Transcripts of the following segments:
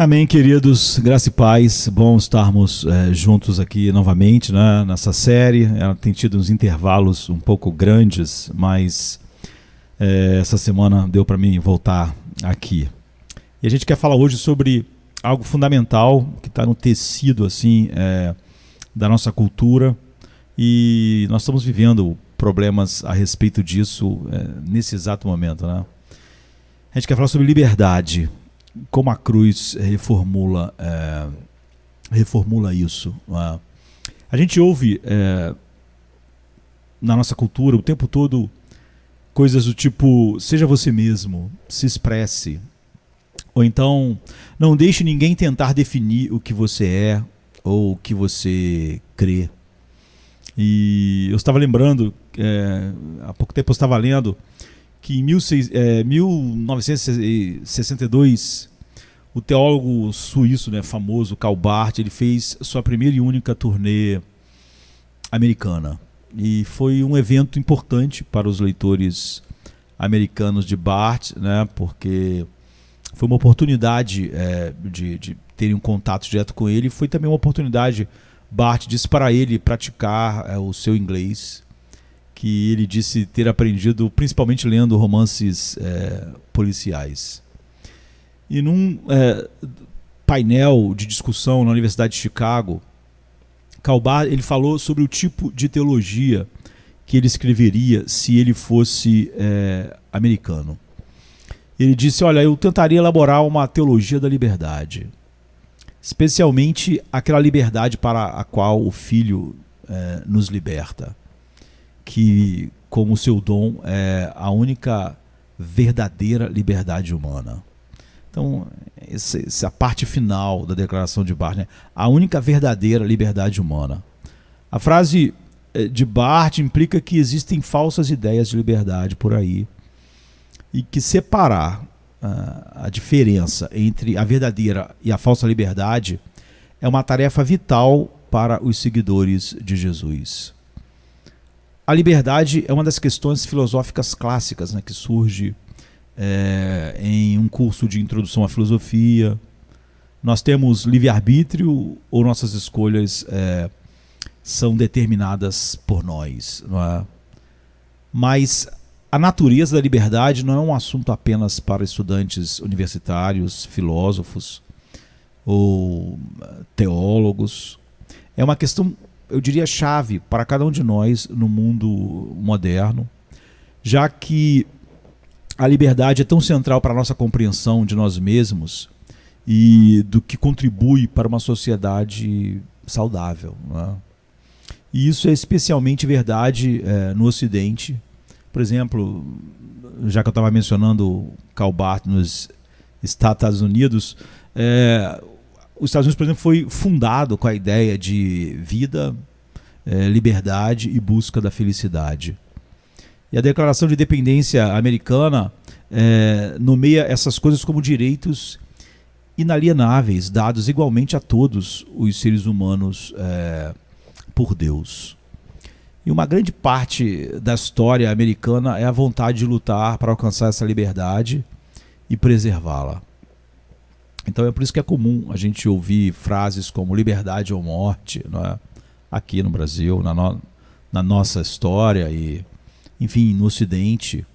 Amém, queridos, graça e paz, bom estarmos juntos aqui novamente, né, nessa série. Ela tem tido uns intervalos um pouco grandes, mas essa semana deu para mim voltar aqui. E a gente quer falar hoje sobre algo fundamental que está no tecido assim, da nossa cultura, e nós estamos vivendo problemas a respeito disso nesse exato momento, né? A gente quer falar sobre liberdade. Como a cruz reformula isso. A gente ouve na nossa cultura o tempo todo coisas do tipo: seja você mesmo, se expresse. Ou então, não deixe ninguém tentar definir o que você é ou o que você crê. E eu estava lembrando, há pouco tempo eu estava lendo que em 1962, o teólogo suíço, né, famoso, Karl Barth, ele fez sua primeira e única turnê americana. E foi um evento importante para os leitores americanos de Barth, né, porque foi uma oportunidade de terem um contato direto com ele. Foi também uma oportunidade, Barth disse, para ele praticar o seu inglês, que ele disse ter aprendido principalmente lendo romances policiais. E num painel de discussão na Universidade de Chicago, Karl Barth, ele falou sobre o tipo de teologia que ele escreveria se ele fosse americano. Ele disse: olha, eu tentaria elaborar uma teologia da liberdade, especialmente aquela liberdade para a qual o Filho nos liberta, que, como seu dom, é a única verdadeira liberdade humana. Então, essa é a parte final da declaração de Barth, né? A única verdadeira liberdade humana. A frase de Barth implica que existem falsas ideias de liberdade por aí, e que separar a diferença entre a verdadeira e a falsa liberdade é uma tarefa vital para os seguidores de Jesus. A liberdade é uma das questões filosóficas clássicas, né, que surge em um curso de introdução à filosofia. Nós temos livre-arbítrio ou nossas escolhas são determinadas por nós, não é? Mas a natureza da liberdade não é um assunto apenas para estudantes universitários, filósofos ou teólogos. É uma questão, eu diria, chave para cada um de nós no mundo moderno, já que a liberdade é tão central para a nossa compreensão de nós mesmos e do que contribui para uma sociedade saudável, não é? E isso é especialmente verdade no Ocidente. Por exemplo, já que eu estava mencionando Karl Barth nos Estados Unidos, os Estados Unidos, por exemplo, foi fundado com a ideia de vida, liberdade e busca da felicidade. E a Declaração de Independência americana nomeia essas coisas como direitos inalienáveis, dados igualmente a todos os seres humanos por Deus. E uma grande parte da história americana é a vontade de lutar para alcançar essa liberdade e preservá-la. Então é por isso que é comum a gente ouvir frases como liberdade ou morte, não é? Aqui no Brasil, na nossa história e, enfim, no Ocidente.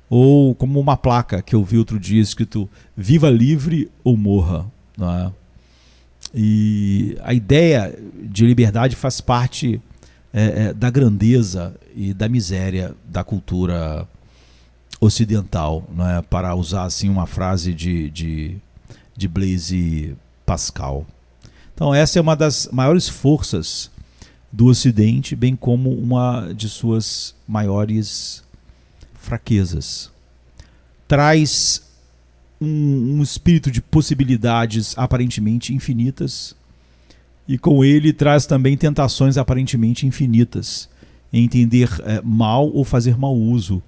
Ou como uma placa que eu vi outro dia escrito: viva livre ou morra, não é? E a ideia de liberdade faz parte da grandeza e da miséria da cultura ocidental, não é? Para usar assim uma frase de Blaise Pascal. Então essa é uma das maiores forças do Ocidente, bem como uma de suas maiores fraquezas. Traz um espírito de possibilidades aparentemente infinitas, e com ele traz também tentações aparentemente infinitas em entender mal ou fazer mau uso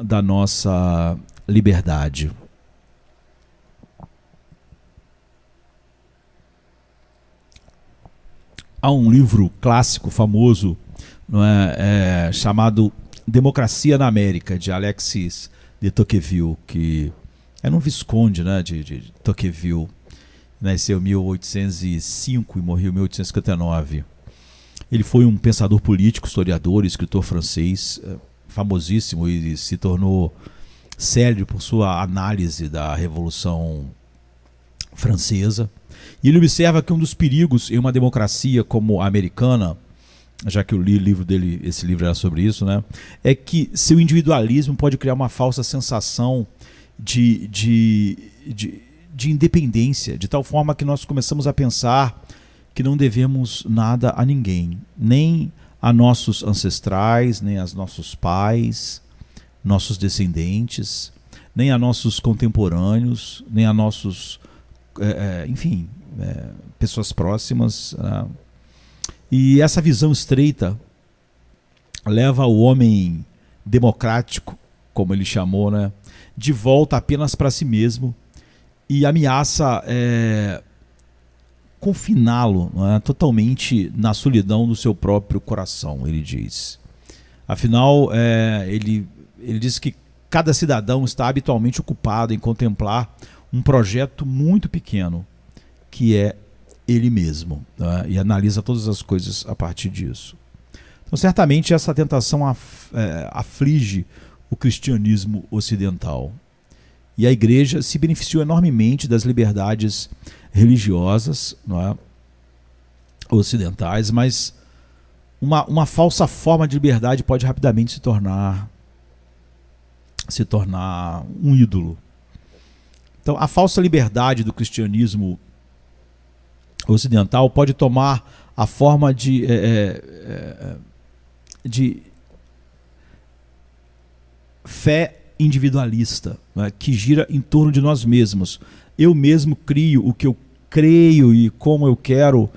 da nossa liberdade. Há um livro clássico famoso, não é, chamado Democracia na América, de Alexis de Tocqueville, que era um visconde, né, de Tocqueville. nasceu em 1805 e morreu em 1859. Ele foi um pensador político, historiador, escritor francês, famosíssimo, e se tornou célebre por sua análise da Revolução Francesa. E ele observa que um dos perigos em uma democracia como a americana, já que eu li o livro dele, esse livro era sobre isso, né, é que seu individualismo pode criar uma falsa sensação de independência, de tal forma que nós começamos a pensar que não devemos nada a ninguém, nem a nossos ancestrais, nem a nossos pais, nossos descendentes, nem a nossos contemporâneos, nem a nossos, enfim, pessoas próximas. E essa visão estreita leva o homem democrático, como ele chamou, né, de volta apenas para si mesmo e ameaça confiná-lo, totalmente na solidão do seu próprio coração, ele diz. Afinal, ele diz que cada cidadão está habitualmente ocupado em contemplar um projeto muito pequeno, que é ele mesmo, né? E analisa todas as coisas a partir disso. Então, certamente, essa tentação aflige o cristianismo ocidental. E a igreja se beneficiou enormemente das liberdades religiosas, não é, ocidentais, mas uma falsa forma de liberdade pode rapidamente se tornar um ídolo. Então, a falsa liberdade do cristianismo ocidental pode tomar a forma de fé individualista, né, que gira em torno de nós mesmos. Eu mesmo crio o que eu creio e como eu quero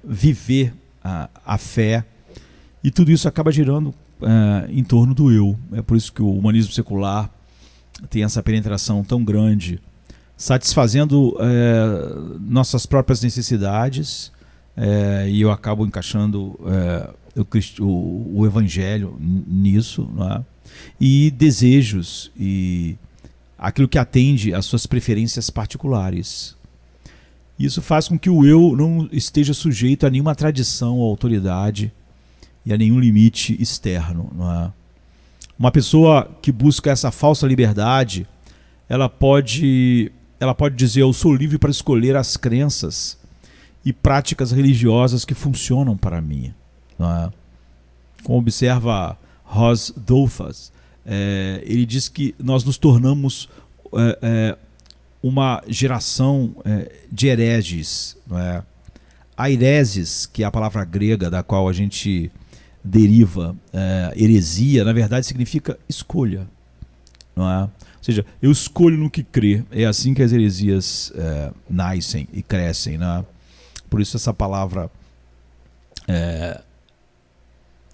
viver a fé, e tudo isso acaba girando em torno do eu. É por isso que o humanismo secular tem essa penetração tão grande, satisfazendo nossas próprias necessidades, e eu acabo encaixando o evangelho nisso, né? E desejos e aquilo que atende às suas preferências particulares. Isso faz com que o eu não esteja sujeito a nenhuma tradição ou autoridade e a nenhum limite externo, não é? Uma pessoa que busca essa falsa liberdade, ela pode dizer: eu sou livre para escolher as crenças e práticas religiosas que funcionam para mim, não é? Como observa Ross Douthat, ele diz que nós nos tornamos uma geração de hereges, não é? A hereses, que é a palavra grega da qual a gente deriva heresia, na verdade significa escolha, não é? Ou seja, eu escolho no que crer. É assim que as heresias nascem e crescem, né? Por isso essa palavra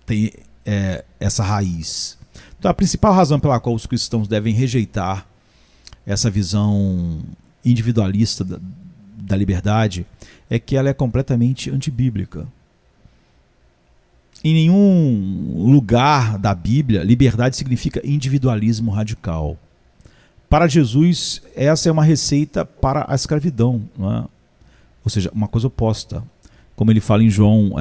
tem essa raiz. Então, a principal razão pela qual os cristãos devem rejeitar essa visão individualista da liberdade é que ela é completamente antibíblica. Em nenhum lugar da Bíblia, liberdade significa individualismo radical. Para Jesus, essa é uma receita para a escravidão, não é? Ou seja, uma coisa oposta. Como ele fala em João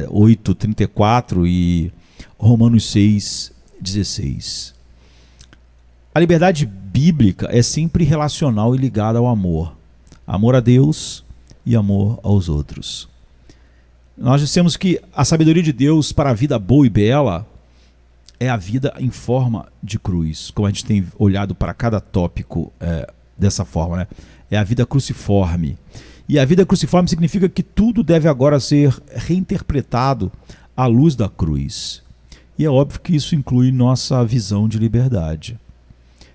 8:34 e Romanos 6:16. A liberdade bíblica é sempre relacional e ligada ao amor. Amor a Deus e amor aos outros. Nós dissemos que a sabedoria de Deus para a vida boa e bela é a vida em forma de cruz, como a gente tem olhado para cada tópico dessa forma, né? É a vida cruciforme. E a vida cruciforme significa que tudo deve agora ser reinterpretado à luz da cruz. E é óbvio que isso inclui nossa visão de liberdade.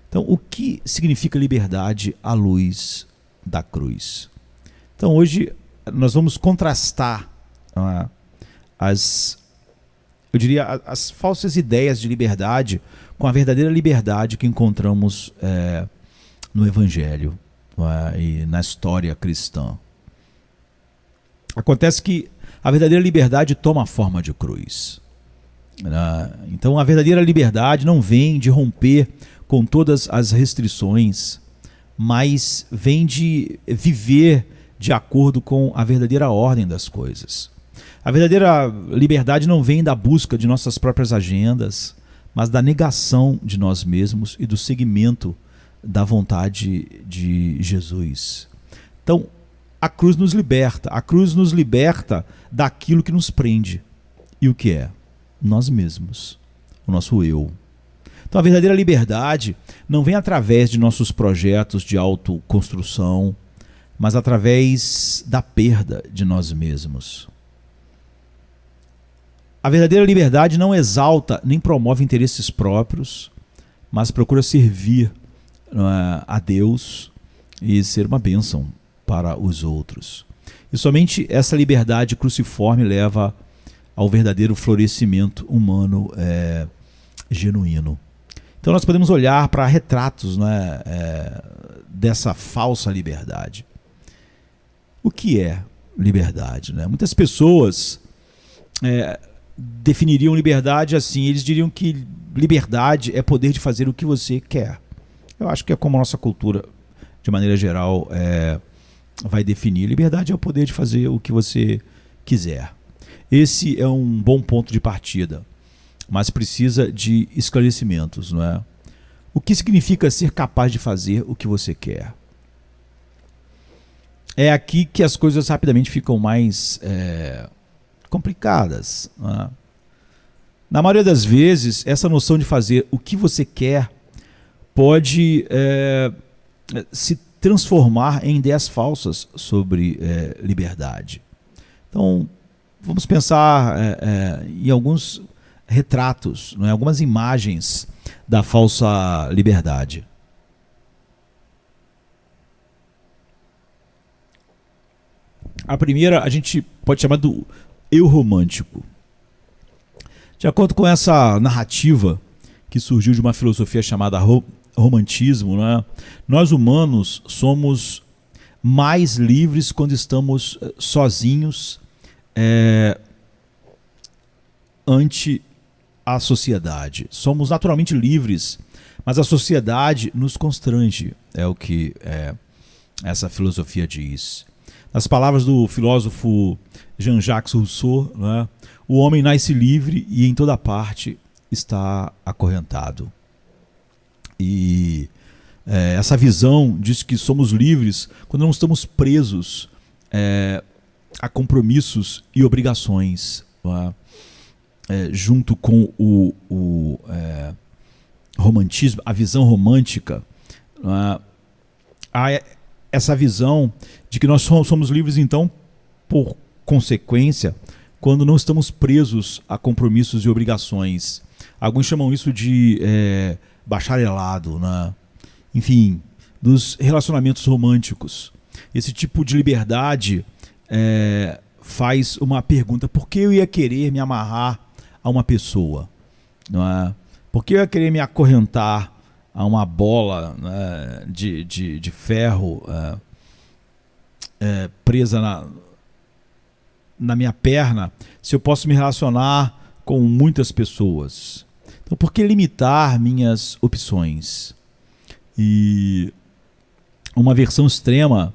Então, o que significa liberdade à luz da cruz? Então, hoje nós vamos contrastar as falsas ideias de liberdade com a verdadeira liberdade que encontramos no Evangelho, e na história cristã. Acontece que a verdadeira liberdade toma a forma de cruz. Então, a verdadeira liberdade não vem de romper com todas as restrições mas vem de viver de acordo com a verdadeira ordem das coisas. A verdadeira liberdade não vem da busca de nossas próprias agendas, mas da negação de nós mesmos e do seguimento da vontade de Jesus. Então, a cruz nos liberta daquilo que nos prende. E o que é? Nós mesmos, o nosso eu. Então a verdadeira liberdade não vem através de nossos projetos de autoconstrução, mas através da perda de nós mesmos. A verdadeira liberdade não exalta nem promove interesses próprios, mas procura servir a Deus e ser uma bênção para os outros. E somente essa liberdade cruciforme leva ao verdadeiro florescimento humano genuíno. Então nós podemos olhar para retratos dessa falsa liberdade. O que é liberdade? Muitas pessoas definiriam liberdade assim, eles diriam que liberdade é poder de fazer o que você quer. Eu acho que é como a nossa cultura, de maneira geral, vai definir. Liberdade é o poder de fazer o que você quiser. Esse é um bom ponto de partida, mas precisa de esclarecimentos, não é? O que significa ser capaz de fazer o que você quer? É aqui que as coisas rapidamente ficam mais complicadas, não é? Na maioria das vezes, essa noção de fazer o que você quer pode se transformar em ideias falsas sobre liberdade. Então, vamos pensar em alguns retratos, não é? Algumas imagens da falsa liberdade. A primeira a gente pode chamar do eu romântico. De acordo com essa narrativa que surgiu de uma filosofia chamada romantismo, né? Nós humanos somos mais livres quando estamos sozinhos ante a sociedade. Somos naturalmente livres, mas a sociedade nos constrange, é o que essa filosofia diz. Nas palavras do filósofo Jean-Jacques Rousseau, né, o homem nasce livre e em toda parte está acorrentado. E essa visão diz que somos livres quando não estamos presos a compromissos e obrigações, não é? Junto com o romantismo, a visão romântica, não é? Há essa visão de que nós somos livres, então, por consequência, quando não estamos presos a compromissos e obrigações. Alguns chamam isso de bacharelado, né? Enfim, dos relacionamentos românticos. Esse tipo de liberdade faz uma pergunta: por que eu ia querer me amarrar a uma pessoa? Não é? Por que eu ia querer me acorrentar a uma bola, né, de ferro presa na minha perna, se eu posso me relacionar com muitas pessoas? Então, por que limitar minhas opções? E uma versão extrema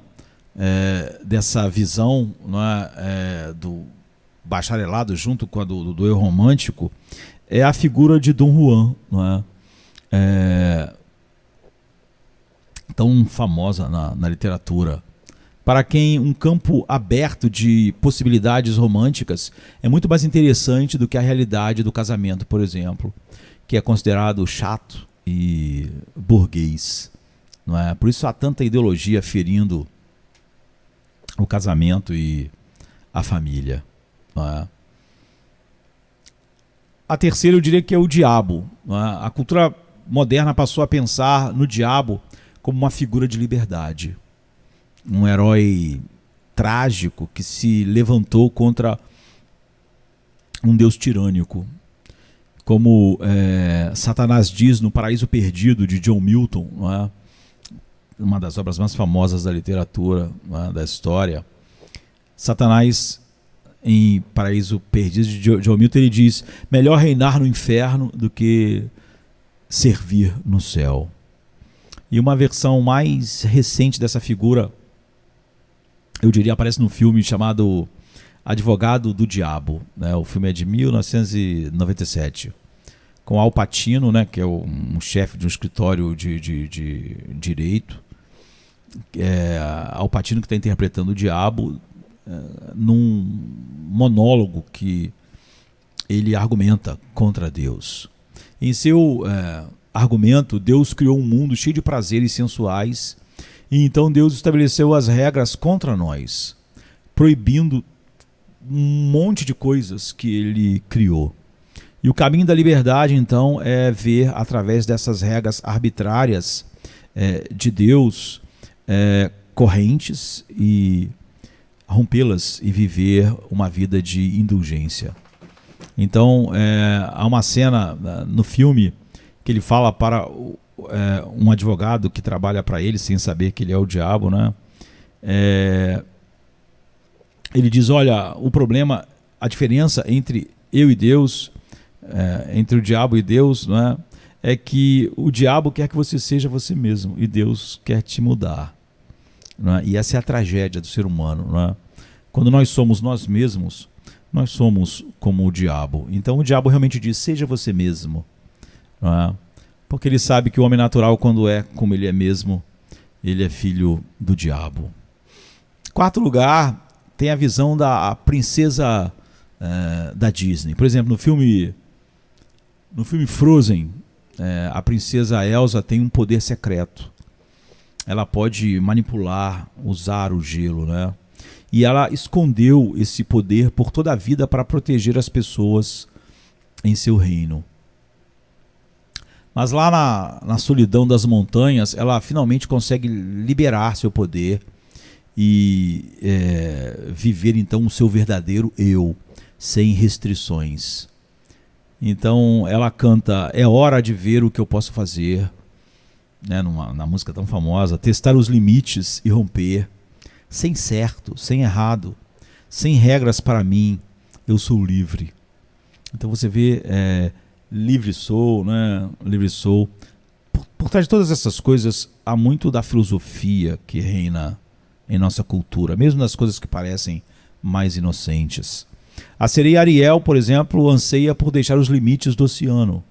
dessa visão, não é, do bacharelado junto com a do eu romântico é a figura de Dom Juan, não é? Tão famosa na literatura, para quem um campo aberto de possibilidades românticas é muito mais interessante do que a realidade do casamento, por exemplo, que é considerado chato e burguês, não é? Por isso há tanta ideologia ferindo o casamento e a família, não é? A terceira eu diria que é o diabo, não é? A cultura moderna passou a pensar no diabo como uma figura de liberdade, um herói trágico que se levantou contra um Deus tirânico. Como Satanás diz no Paraíso Perdido, de John Milton, não é? Uma das obras mais famosas da literatura, não é? Da história. Satanás, em Paraíso Perdido, de John Milton, ele diz: melhor reinar no inferno do que servir no céu. E uma versão mais recente dessa figura, eu diria, aparece num filme chamado Advogado do Diabo, né? O filme é de 1997, com Al Pacino, né? Que é um chefe de um escritório de direito. Al Pacino que está interpretando o diabo num monólogo que ele argumenta contra Deus. Em seu argumento, Deus criou um mundo cheio de prazeres sensuais, e então Deus estabeleceu as regras contra nós, proibindo um monte de coisas que ele criou. E o caminho da liberdade, então, é ver através dessas regras arbitrárias de Deus correntes e rompê-las e viver uma vida de indulgência. Então, há uma cena no filme que ele fala para um advogado que trabalha para ele sem saber que ele é o diabo, né? Ele diz: olha, o problema, a diferença entre eu e Deus, entre o diabo e Deus, né, é que o diabo quer que você seja você mesmo e Deus quer te mudar. Né? E essa é a tragédia do ser humano. Né? Quando nós somos nós mesmos, nós somos como o diabo. Então o diabo realmente diz: seja você mesmo. Né? Porque ele sabe que o homem natural, quando é como ele é mesmo, ele é filho do diabo. Quarto lugar, tem a visão da princesa da Disney. Por exemplo, no filme Frozen, a princesa Elsa tem um poder secreto. Ela pode manipular, usar o gelo, né? E ela escondeu esse poder por toda a vida para proteger as pessoas em seu reino. Mas lá na solidão das montanhas, ela finalmente consegue liberar seu poder e viver então o seu verdadeiro eu, sem restrições. Então ela canta: é hora de ver o que eu posso fazer, né, na música tão famosa, testar os limites e romper, sem certo, sem errado, sem regras para mim, eu sou livre. Então você vê, livre sou, né? Livre sou. Por trás de todas essas coisas há muito da filosofia que reina em nossa cultura, mesmo nas coisas que parecem mais inocentes. A sereia Ariel, por exemplo, anseia por deixar os limites do oceano,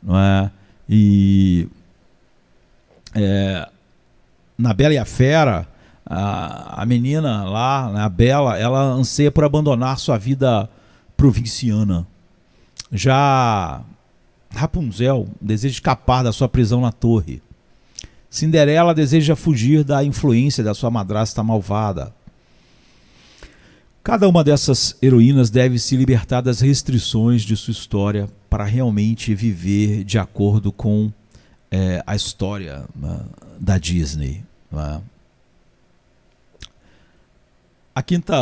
não é? E na Bela e a Fera, a menina lá, a Bela, ela anseia por abandonar sua vida provinciana. Já Rapunzel deseja escapar da sua prisão na torre. Cinderela deseja fugir da influência da sua madrasta malvada. Cada uma dessas heroínas deve se libertar das restrições de sua história para realmente viver de acordo com a história da Disney. A quinta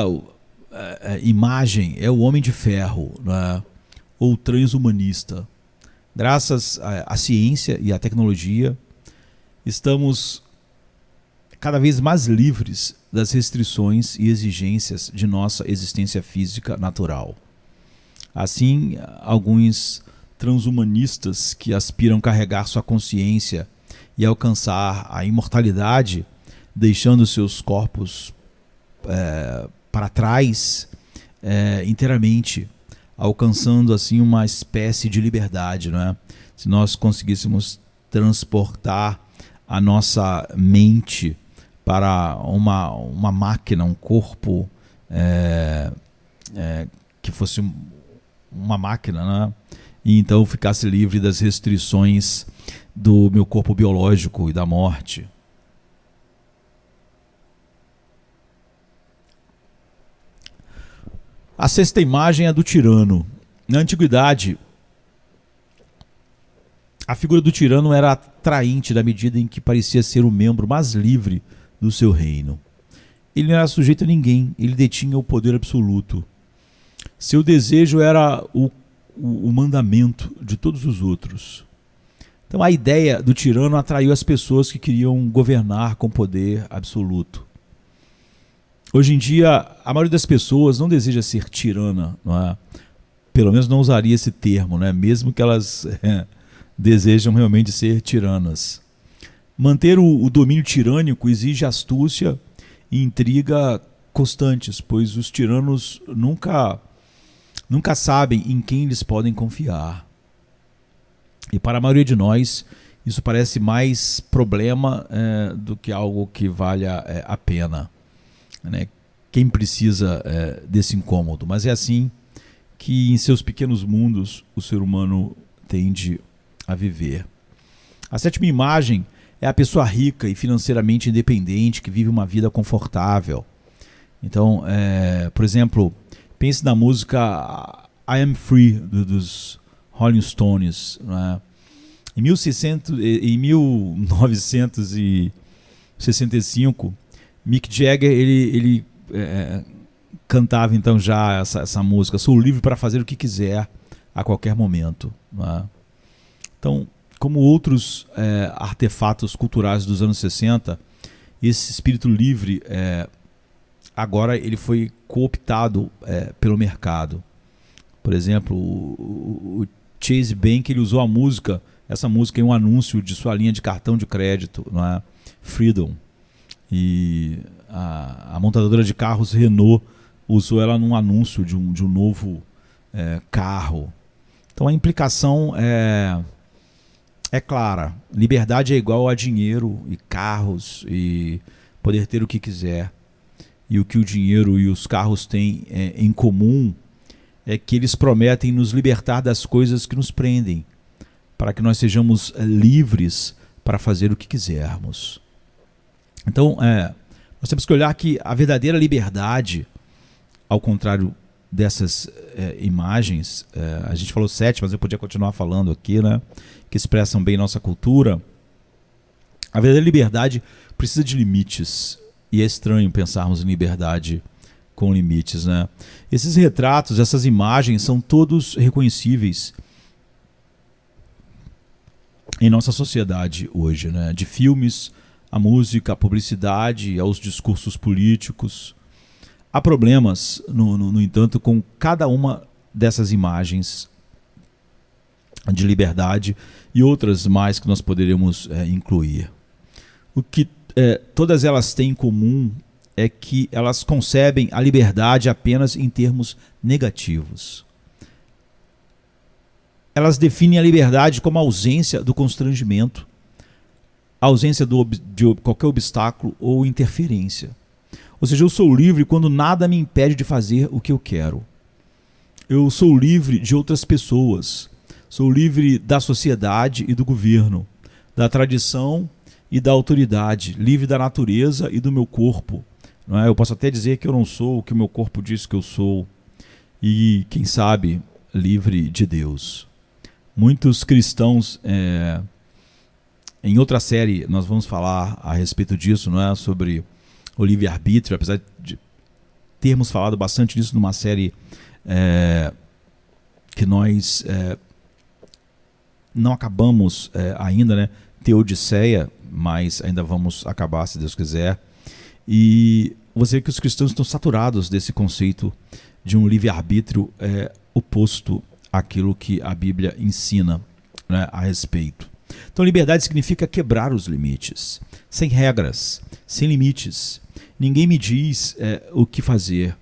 imagem é o Homem de Ferro, ou transhumanista. Graças à ciência e à tecnologia, estamos cada vez mais livres das restrições e exigências de nossa existência física natural. Assim, alguns transhumanistas que aspiram carregar sua consciência e alcançar a imortalidade, deixando seus corpos para trás inteiramente, alcançando assim uma espécie de liberdade, não é? Se nós conseguíssemos transportar a nossa mente para uma máquina, um corpo que fosse uma máquina, né? E então ficasse livre das restrições do meu corpo biológico e da morte. A sexta imagem é do tirano. Na antiguidade, a figura do tirano era atraente na medida em que parecia ser o membro mais livre do seu reino. Ele não era sujeito a ninguém, ele detinha o poder absoluto. Seu desejo era o mandamento de todos os outros. Então a ideia do tirano atraiu as pessoas que queriam governar com poder absoluto. Hoje em dia, a maioria das pessoas não deseja ser tirana, não é? Pelo menos não usaria esse termo, né? Mesmo que elas desejam realmente ser tiranas. Manter o domínio tirânico exige astúcia e intriga constantes, pois os tiranos nunca sabem em quem eles podem confiar. E para a maioria de nós, isso parece mais problema do que algo que valha a pena, né? Quem precisa desse incômodo? Mas é assim que em seus pequenos mundos o ser humano tende a viver. A sétima imagem é a pessoa rica e financeiramente independente que vive uma vida confortável. Então, por exemplo, pense na música I Am Free dos Rolling Stones, né? Em 1965, Mick Jagger ele cantava então já essa música: sou livre para fazer o que quiser a qualquer momento, né? Então, como outros artefatos culturais dos anos 60, esse espírito livre agora ele foi cooptado pelo mercado. Por exemplo, o Chase Bank ele usou essa música em um anúncio de sua linha de cartão de crédito, não é? Freedom. E a montadora de carros Renault usou ela num anúncio de um novo carro. Então a implicação é clara. Liberdade é igual a dinheiro e carros e poder ter o que quiser. E o que o dinheiro e os carros têm em comum é que eles prometem nos libertar das coisas que nos prendem, para que nós sejamos livres para fazer o que quisermos. Então, nós temos que olhar que a verdadeira liberdade, ao contrário dessas imagens, a gente falou 7, mas eu podia continuar falando aqui, né, que expressam bem nossa cultura. A verdadeira liberdade precisa de limites, e é estranho pensarmos em liberdade com limites, né? Esses retratos, essas imagens são todos reconhecíveis em nossa sociedade hoje, né? De filmes, a música, a publicidade, aos discursos políticos. Há problemas, no entanto, com cada uma dessas imagens de liberdade e outras mais que nós poderíamos incluir. O que todas elas têm em comum é que elas concebem a liberdade apenas em termos negativos. Elas definem a liberdade como a ausência do constrangimento, a ausência de qualquer obstáculo ou interferência. Ou seja, eu sou livre quando nada me impede de fazer o que eu quero. Eu sou livre de outras pessoas. Sou livre da sociedade e do governo, da tradição e da autoridade, livre da natureza e do meu corpo. Não é? Eu posso até dizer que eu não sou o que o meu corpo diz que eu sou. E, quem sabe, livre de Deus. Muitos cristãos, em outra série nós vamos falar a respeito disso, não é? Sobre o livre-arbítrio, apesar de termos falado bastante disso numa série que nós não acabamos ainda, né? Teodiceia, mas ainda vamos acabar, se Deus quiser. E você vê que os cristãos estão saturados desse conceito de um livre-arbítrio oposto àquilo que a Bíblia ensina, né, a respeito. Então, liberdade significa quebrar os limites, sem regras, sem limites. Ninguém me diz o que fazer.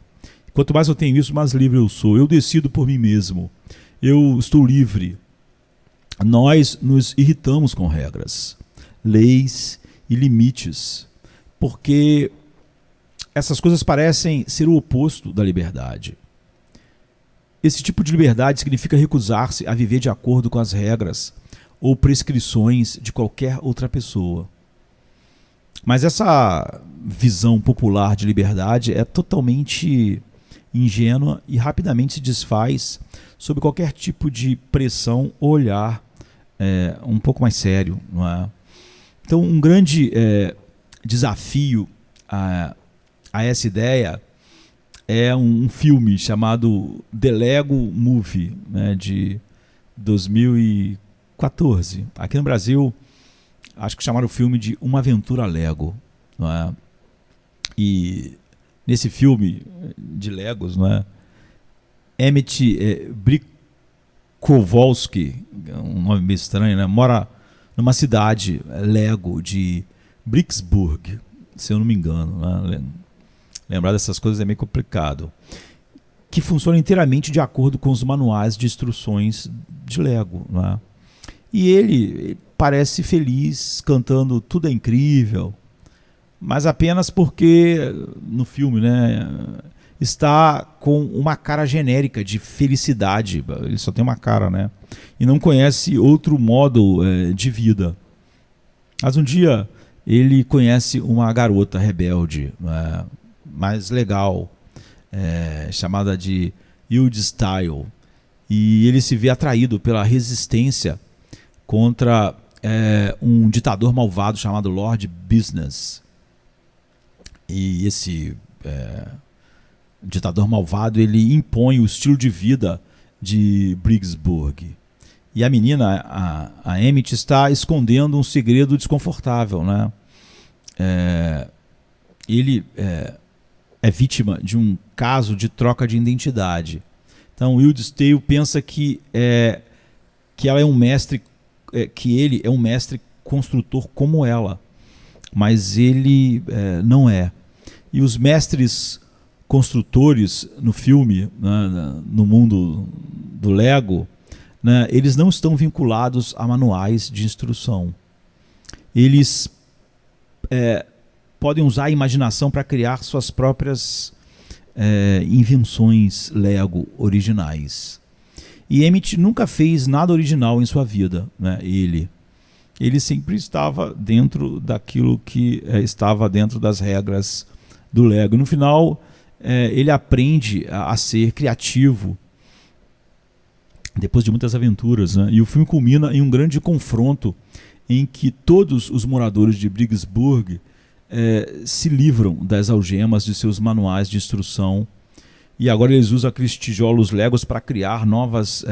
Quanto mais eu tenho isso, mais livre eu sou. Eu decido por mim mesmo. Eu estou livre. Nós nos irritamos com regras, leis e limites, porque essas coisas parecem ser o oposto da liberdade. Esse tipo de liberdade significa recusar-se a viver de acordo com as regras ou prescrições de qualquer outra pessoa. Mas essa visão popular de liberdade é totalmente ingênua e rapidamente se desfaz sob qualquer tipo de pressão ou olhar um pouco mais sério, não é? Então, um grande desafio a essa ideia é um filme chamado The Lego Movie, né, de 2014. Aqui no Brasil, acho que chamaram o filme de Uma Aventura Lego, não é? E nesse filme de Legos, não é? Emmett Brikowski, um nome meio estranho, né? Mora numa cidade Lego de Bricksburg, se eu não me engano, né? Lembrar dessas coisas é meio complicado, que funciona inteiramente de acordo com os manuais de instruções de Lego, né? E ele parece feliz cantando Tudo é Incrível, mas apenas porque no filme, né, está com uma cara genérica de felicidade. Ele só tem uma cara, né? E não conhece outro modo de vida. Mas um dia ele conhece uma garota rebelde, né, mais legal, chamada de Hilde Style. E ele se vê atraído pela resistência contra um ditador malvado chamado Lord Business. E esse ditador malvado, ele impõe o estilo de vida de Bricksburg. E a menina, a Emmett, está escondendo um segredo desconfortável, né? Ele é vítima de um caso de troca de identidade. Então, Hilde Stale pensa que ela é um mestre, que ele é um mestre construtor como ela, mas ele não é. E os mestres construtores no filme, né, no mundo do Lego, né, eles não estão vinculados a manuais de instrução. Eles podem usar a imaginação para criar suas próprias invenções Lego originais. E Emmett nunca fez nada original em sua vida, né? Ele sempre estava dentro daquilo que estava dentro das regras do Lego. No final, ele aprende a ser criativo depois de muitas aventuras, né? E o filme culmina em um grande confronto em que todos os moradores de Bricksburg se livram das algemas de seus manuais de instrução, e agora eles usam aqueles tijolos Legos para criar novas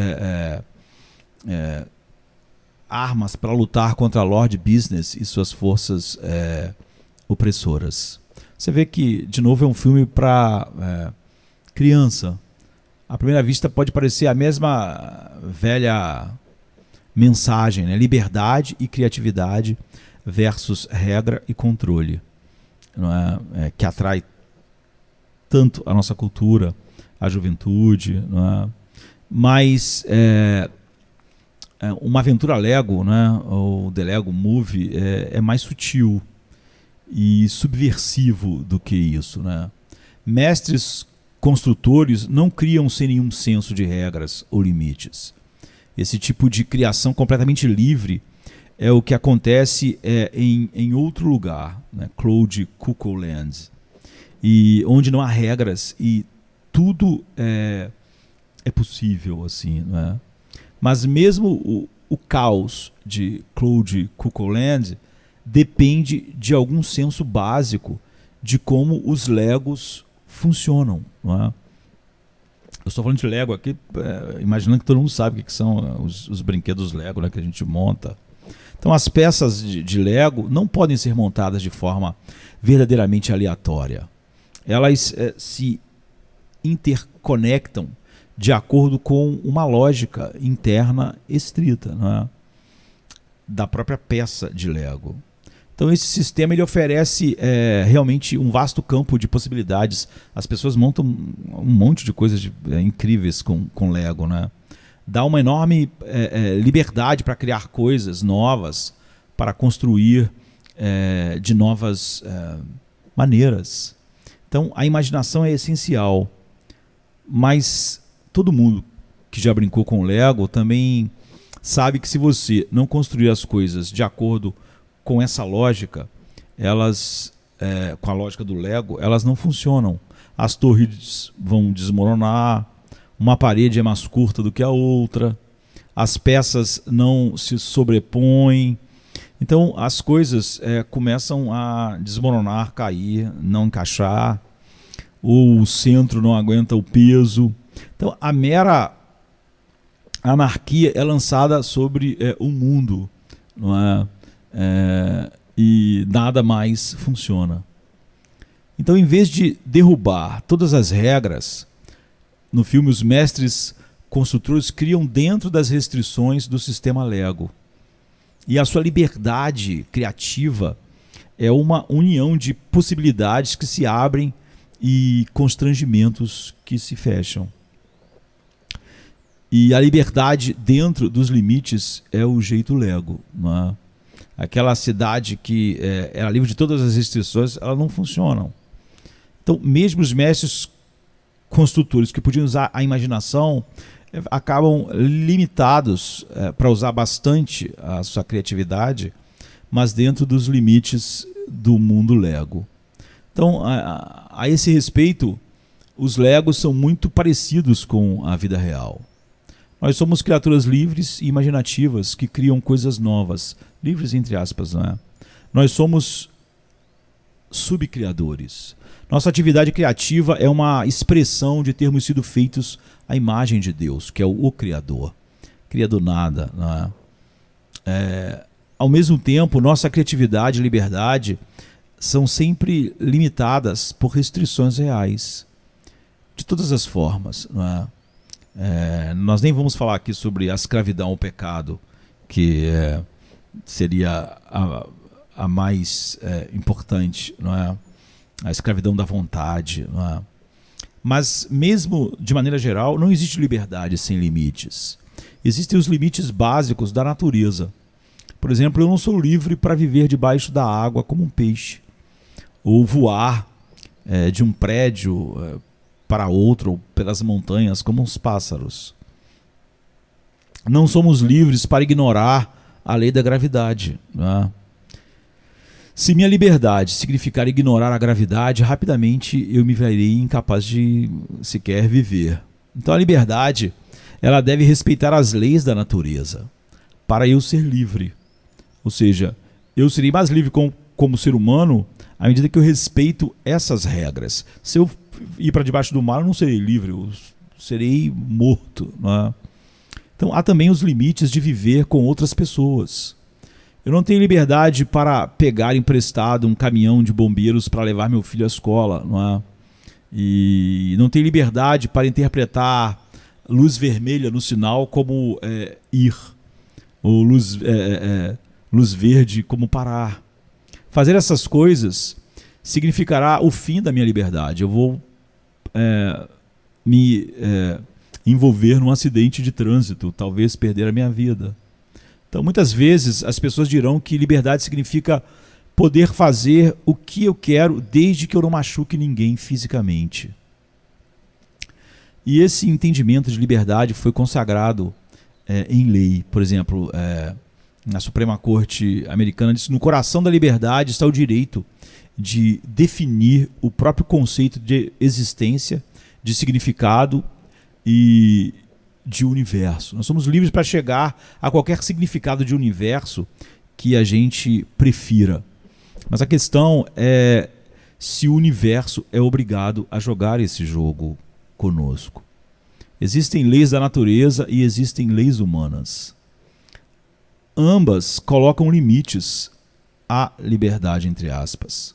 armas para lutar contra a Lord Business e suas forças opressoras. Você vê que, de novo, é um filme para criança. À primeira vista pode parecer a mesma velha mensagem, né? Liberdade e criatividade versus regra e controle, não é? Que atrai tanto a nossa cultura, a juventude, não é? Mas uma aventura Lego, né? Ou The Lego Movie, é mais sutil e subversivo do que isso, né? Mestres construtores não criam sem nenhum senso de regras ou limites. Esse tipo de criação completamente livre é o que acontece em outro lugar, né? Cloud Cuckoo Land, e onde não há regras e tudo é possível, assim, né? Mas mesmo o caos de Cloud Cuckoo Land depende de algum senso básico de como os Legos funcionam, não é? Eu estou falando de Lego aqui, imaginando que todo mundo sabe o que são os brinquedos Lego, né, que a gente monta. Então, as peças de Lego não podem ser montadas de forma verdadeiramente aleatória. Elas se interconectam de acordo com uma lógica interna estrita, não é? Da própria peça de Lego. Então esse sistema ele oferece realmente um vasto campo de possibilidades. As pessoas montam um monte de coisas incríveis com Lego, né? Dá uma enorme liberdade para criar coisas novas, para construir de novas maneiras. Então a imaginação é essencial, mas todo mundo que já brincou com Lego também sabe que se você não construir as coisas de acordo com essa lógica, elas, com a lógica do Lego, elas não funcionam. As torres vão desmoronar, uma parede é mais curta do que a outra, as peças não se sobrepõem. Então as coisas começam a desmoronar, cair, não encaixar, ou o centro não aguenta o peso. Então a mera anarquia é lançada sobre o mundo, não é? E nada mais funciona. Então, em vez de derrubar todas as regras, no filme os mestres construtores criam dentro das restrições do sistema Lego. E a sua liberdade criativa é uma união de possibilidades que se abrem e constrangimentos que se fecham. E a liberdade dentro dos limites é o jeito Lego, não é? Aquela cidade que era livre de todas as restrições, elas não funcionam. Então, mesmo os mestres construtores que podiam usar a imaginação acabam limitados para usar bastante a sua criatividade, mas dentro dos limites do mundo Lego. Então, a esse respeito, os Legos são muito parecidos com a vida real. Nós somos criaturas livres e imaginativas que criam coisas novas, livres entre aspas, não é? Nós somos subcriadores. Nossa atividade criativa é uma expressão de termos sido feitos à imagem de Deus, que é o Criador. Cria do nada, não é? Ao mesmo tempo, nossa criatividade e liberdade são sempre limitadas por restrições reais, de todas as formas, não é? Nós nem vamos falar aqui sobre a escravidão ao pecado, que seria a mais importante, não é? A escravidão da vontade, não é? Mas mesmo de maneira geral, não existe liberdade sem limites. Existem os limites básicos da natureza. Por exemplo, eu não sou livre para viver debaixo da água como um peixe, ou voar de um prédio para outro, ou pelas montanhas como uns pássaros. Não somos livres para ignorar a lei da gravidade, né? Se minha liberdade significar ignorar a gravidade, rapidamente eu me verei incapaz de sequer viver. Então a liberdade, ela deve respeitar as leis da natureza para eu ser livre. Ou seja, eu serei mais livre como ser humano à medida que eu respeito essas regras. Se eu ir para debaixo do mar, eu não serei livre, eu serei morto, não é? Então há também os limites de viver com outras pessoas. Eu não tenho liberdade para pegar emprestado um caminhão de bombeiros para levar meu filho à escola, não é? E não tenho liberdade para interpretar luz vermelha no sinal como ir, ou luz verde como parar. Fazer essas coisas significará o fim da minha liberdade. Eu vou me envolver num acidente de trânsito, talvez perder a minha vida. Então, muitas vezes, as pessoas dirão que liberdade significa poder fazer o que eu quero desde que eu não machuque ninguém fisicamente. E esse entendimento de liberdade foi consagrado em lei. Por exemplo, na Suprema Corte Americana disse: no coração da liberdade está o direito de definir o próprio conceito de existência, de significado e de universo. Nós somos livres para chegar a qualquer significado de universo que a gente prefira. Mas a questão é se o universo é obrigado a jogar esse jogo conosco. Existem leis da natureza e existem leis humanas. Ambas colocam limites à liberdade, entre aspas.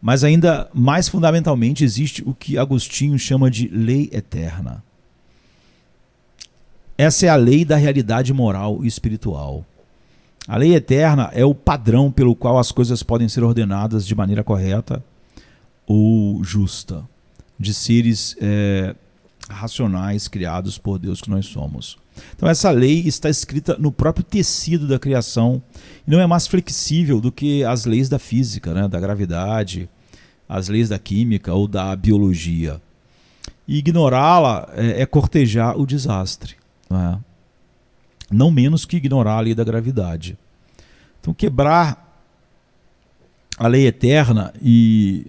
Mas ainda mais fundamentalmente existe o que Agostinho chama de lei eterna. Essa é a lei da realidade moral e espiritual. A lei eterna é o padrão pelo qual as coisas podem ser ordenadas de maneira correta ou justa, de seres racionais criados por Deus que nós somos. Então essa lei está escrita no próprio tecido da criação e não é mais flexível do que as leis da física, né, da gravidade, as leis da química ou da biologia. E ignorá-la é cortejar o desastre. Não menos que ignorar a lei da gravidade. Então quebrar a lei eterna e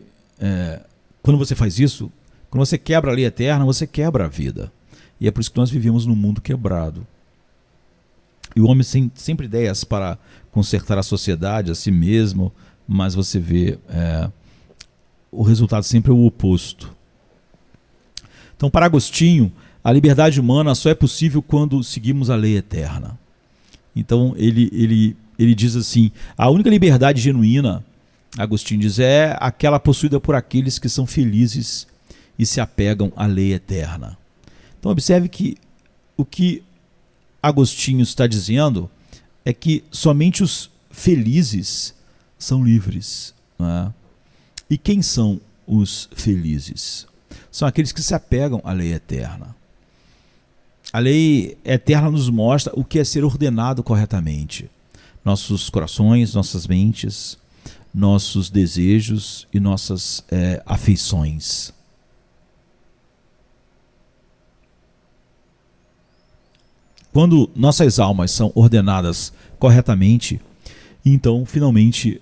quando você faz isso, quando você quebra a lei eterna, você quebra a vida. E é por isso que nós vivemos num mundo quebrado. E o homem tem sempre ideias para consertar a sociedade, a si mesmo, mas você vê o resultado sempre é o oposto. Então, para Agostinho, a liberdade humana só é possível quando seguimos a lei eterna. Então ele diz assim: a única liberdade genuína, Agostinho diz, é aquela possuída por aqueles que são felizes e se apegam à lei eterna. Então observe que o que Agostinho está dizendo é que somente os felizes são livres. Não é? E quem são os felizes? São aqueles que se apegam à lei eterna. A lei eterna nos mostra o que é ser ordenado corretamente. Nossos corações, nossas mentes, nossos desejos e nossas afeições. Quando nossas almas são ordenadas corretamente, então finalmente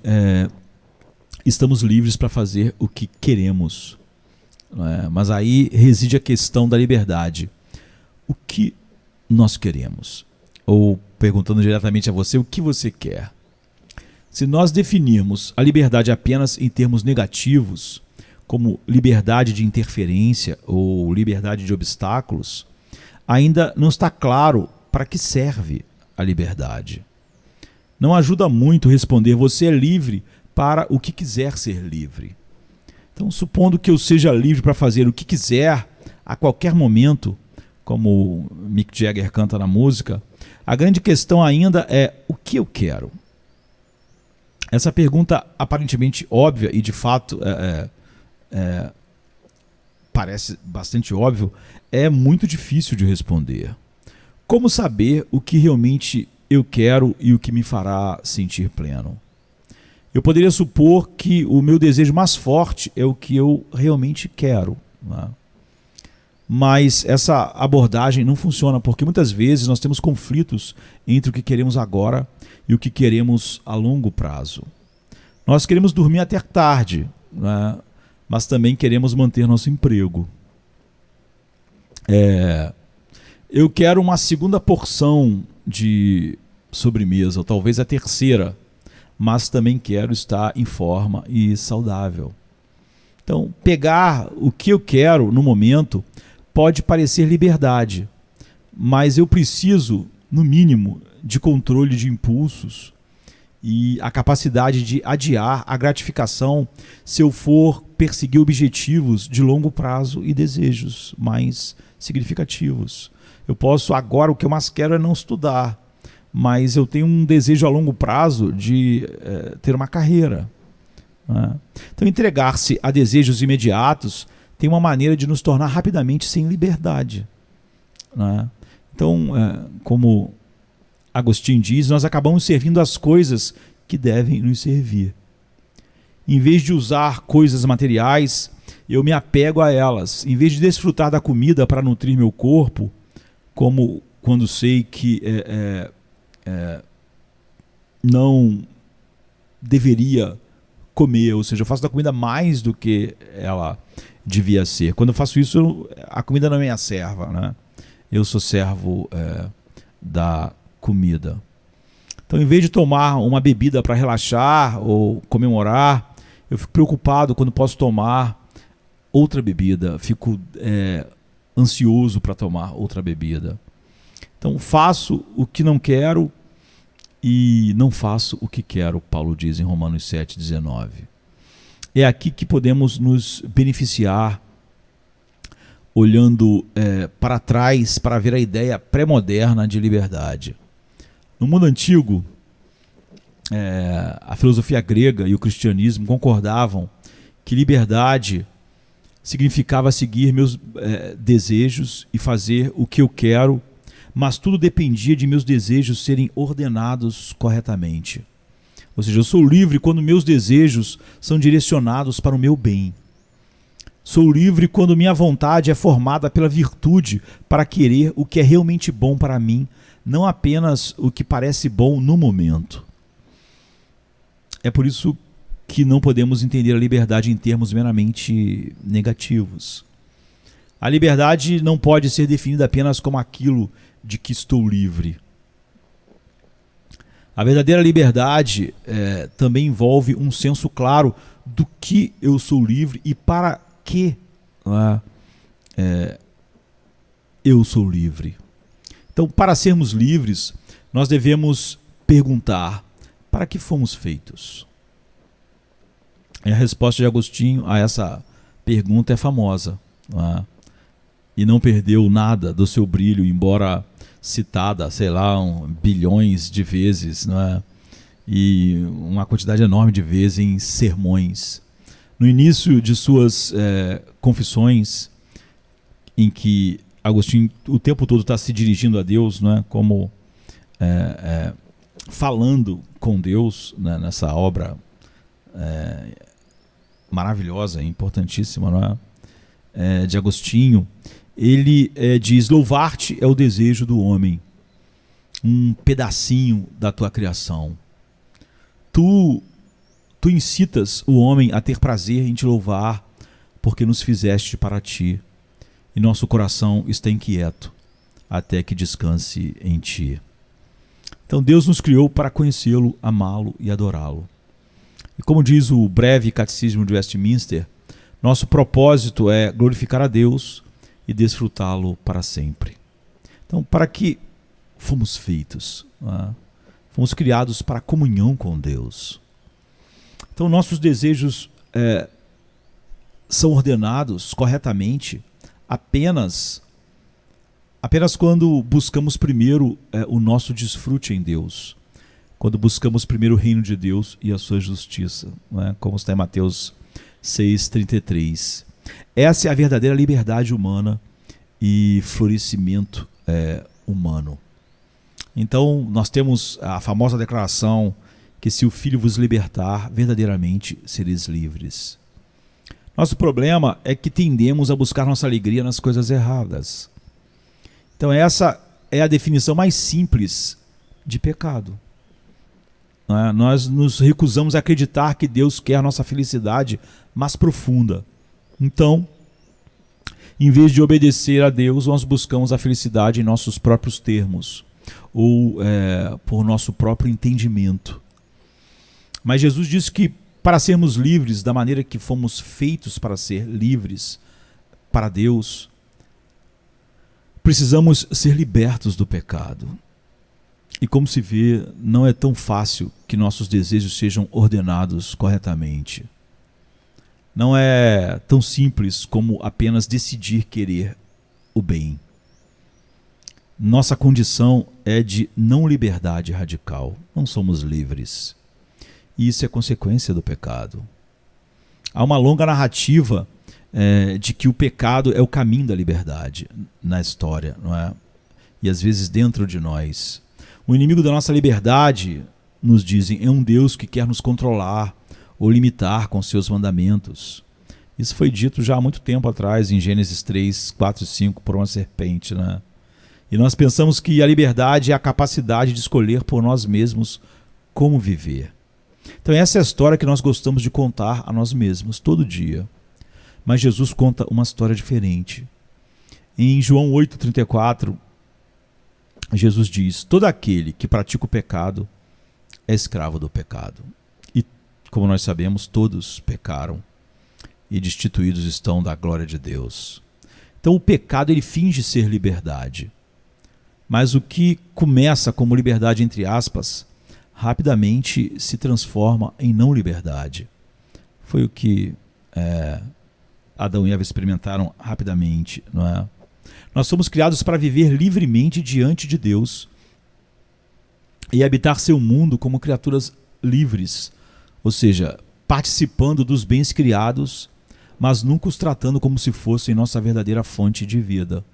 estamos livres para fazer o que queremos. Mas aí reside a questão da liberdade. O que nós queremos? Ou, perguntando diretamente a você, o que você quer? Se nós definirmos a liberdade apenas em termos negativos, como liberdade de interferência ou liberdade de obstáculos, ainda não está claro para que serve a liberdade. Não ajuda muito responder você é livre para o que quiser ser livre. Então, supondo que eu seja livre para fazer o que quiser a qualquer momento, como Mick Jagger canta na música, a grande questão ainda é o que eu quero. Essa pergunta aparentemente óbvia e de fato parece bastante óbvio, é muito difícil de responder. Como saber o que realmente eu quero e o que me fará sentir pleno? Eu poderia supor que o meu desejo mais forte é o que eu realmente quero, né? Mas essa abordagem não funciona, porque muitas vezes nós temos conflitos entre o que queremos agora e o que queremos a longo prazo. Nós queremos dormir até tarde, né? Mas também queremos manter nosso emprego. Eu quero uma segunda porção de sobremesa, ou talvez a terceira, mas também quero estar em forma e saudável. Então, pegar o que eu quero no momento pode parecer liberdade, mas eu preciso, no mínimo, de controle de impulsos e a capacidade de adiar a gratificação se eu for perseguir objetivos de longo prazo e desejos mais significativos. Eu posso agora, o que eu mais quero é não estudar, mas eu tenho um desejo a longo prazo de ter uma carreira, né? Então, entregar-se a desejos imediatos tem uma maneira de nos tornar rapidamente sem liberdade, né? Então, como Agostinho diz, nós acabamos servindo as coisas que devem nos servir. Em vez de usar coisas materiais, eu me apego a elas. Em vez de desfrutar da comida para nutrir meu corpo, como quando sei que não deveria comer, ou seja, eu faço da comida mais do que ela devia ser. Quando eu faço isso, a comida não é minha serva, né? Eu sou servo da comida. Então, em vez de tomar uma bebida para relaxar ou comemorar, eu fico preocupado quando posso tomar outra bebida, fico ansioso para tomar outra bebida. Então, faço o que não quero e não faço o que quero, Paulo diz em Romanos 7,19. É aqui que podemos nos beneficiar, olhando para trás para ver a ideia pré-moderna de liberdade. No mundo antigo, a filosofia grega e o cristianismo concordavam que liberdade significava seguir meus desejos e fazer o que eu quero, mas tudo dependia de meus desejos serem ordenados corretamente. Ou seja, eu sou livre quando meus desejos são direcionados para o meu bem. Sou livre quando minha vontade é formada pela virtude para querer o que é realmente bom para mim, não apenas o que parece bom no momento. É por isso que não podemos entender a liberdade em termos meramente negativos. A liberdade não pode ser definida apenas como aquilo de que estou livre. A verdadeira liberdade também envolve um senso claro do que eu sou livre e para que eu sou livre. Então, para sermos livres, nós devemos perguntar: para que fomos feitos? E a resposta de Agostinho a essa pergunta é famosa, não é? E não perdeu nada do seu brilho, embora citada, sei lá, bilhões de vezes, não é? E uma quantidade enorme de vezes em sermões. No início de suas confissões, em que Agostinho o tempo todo está se dirigindo a Deus, não é? Como falando com Deus, né? Nessa obra maravilhosa, importantíssima, não é? De Agostinho, ele diz: louvar-te é o desejo do homem, um pedacinho da tua criação. Tu incitas o homem a ter prazer em te louvar, porque nos fizeste para ti, e nosso coração está inquieto até que descanse em ti. Então Deus nos criou para conhecê-lo, amá-lo e adorá-lo. E como diz o breve catecismo de Westminster, nosso propósito é glorificar a Deus e desfrutá-lo para sempre. Então, para que fomos feitos? Fomos criados para a comunhão com Deus. Então, nossos desejos são ordenados corretamente apenas quando buscamos primeiro o nosso desfrute em Deus, quando buscamos primeiro o reino de Deus e a sua justiça, não é? Como está em Mateus 6,33. Essa é a verdadeira liberdade humana e florescimento humano. Então, nós temos a famosa declaração que se o Filho vos libertar, verdadeiramente sereis livres. Nosso problema é que tendemos a buscar nossa alegria nas coisas erradas. Então essa é a definição mais simples de pecado. Não é? Nós nos recusamos a acreditar que Deus quer a nossa felicidade mais profunda. Então, em vez de obedecer a Deus, nós buscamos a felicidade em nossos próprios termos, ou por nosso próprio entendimento. Mas Jesus disse que para sermos livres da maneira que fomos feitos para ser livres para Deus, precisamos ser libertos do pecado. E como se vê, não é tão fácil que nossos desejos sejam ordenados corretamente. Não é tão simples como apenas decidir querer o bem. Nossa condição é de não liberdade radical. Não somos livres. E isso é consequência do pecado. Há uma longa narrativa de que o pecado é o caminho da liberdade na história, não é? E às vezes dentro de nós. O inimigo da nossa liberdade, nos dizem, é um Deus que quer nos controlar ou limitar com seus mandamentos. Isso foi dito já há muito tempo atrás, em Gênesis 3, 4 e 5, por uma serpente, né? E nós pensamos que a liberdade é a capacidade de escolher por nós mesmos como viver. Então essa é a história que nós gostamos de contar a nós mesmos, todo dia. Mas Jesus conta uma história diferente. Em João 8,34, Jesus diz: todo aquele que pratica o pecado é escravo do pecado. E, como nós sabemos, todos pecaram e destituídos estão da glória de Deus. Então o pecado ele finge ser liberdade. Mas o que começa como liberdade, entre aspas, rapidamente se transforma em não liberdade. Foi o que Adão e Eva experimentaram rapidamente, não é? Nós somos criados para viver livremente diante de Deus e habitar seu mundo como criaturas livres, ou seja, participando dos bens criados, mas nunca os tratando como se fossem nossa verdadeira fonte de vida.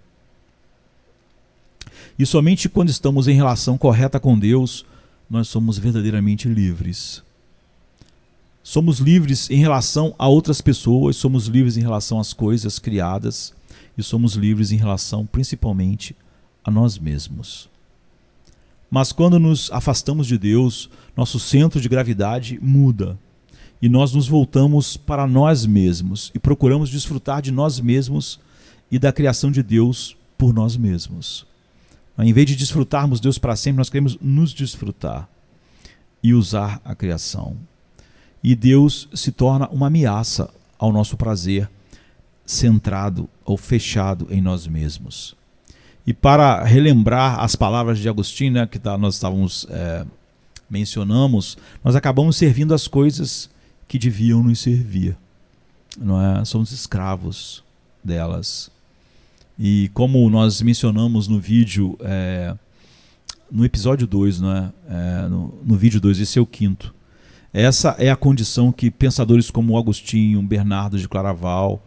E somente quando estamos em relação correta com Deus, nós somos verdadeiramente livres. Somos livres em relação a outras pessoas, somos livres em relação às coisas criadas e somos livres em relação principalmente a nós mesmos. Mas quando nos afastamos de Deus, nosso centro de gravidade muda e nós nos voltamos para nós mesmos e procuramos desfrutar de nós mesmos e da criação de Deus por nós mesmos. Em vez de desfrutarmos Deus para sempre, nós queremos nos desfrutar e usar a criação. E Deus se torna uma ameaça ao nosso prazer, centrado ou fechado em nós mesmos. E para relembrar as palavras de Agostinho, né, que nós mencionamos, nós acabamos servindo as coisas que deviam nos servir. Não é? Somos escravos delas. E como nós mencionamos no vídeo, no episódio 2, né? No vídeo 2, esse é o quinto. Essa é a condição que pensadores como Agostinho, Bernardo de Claraval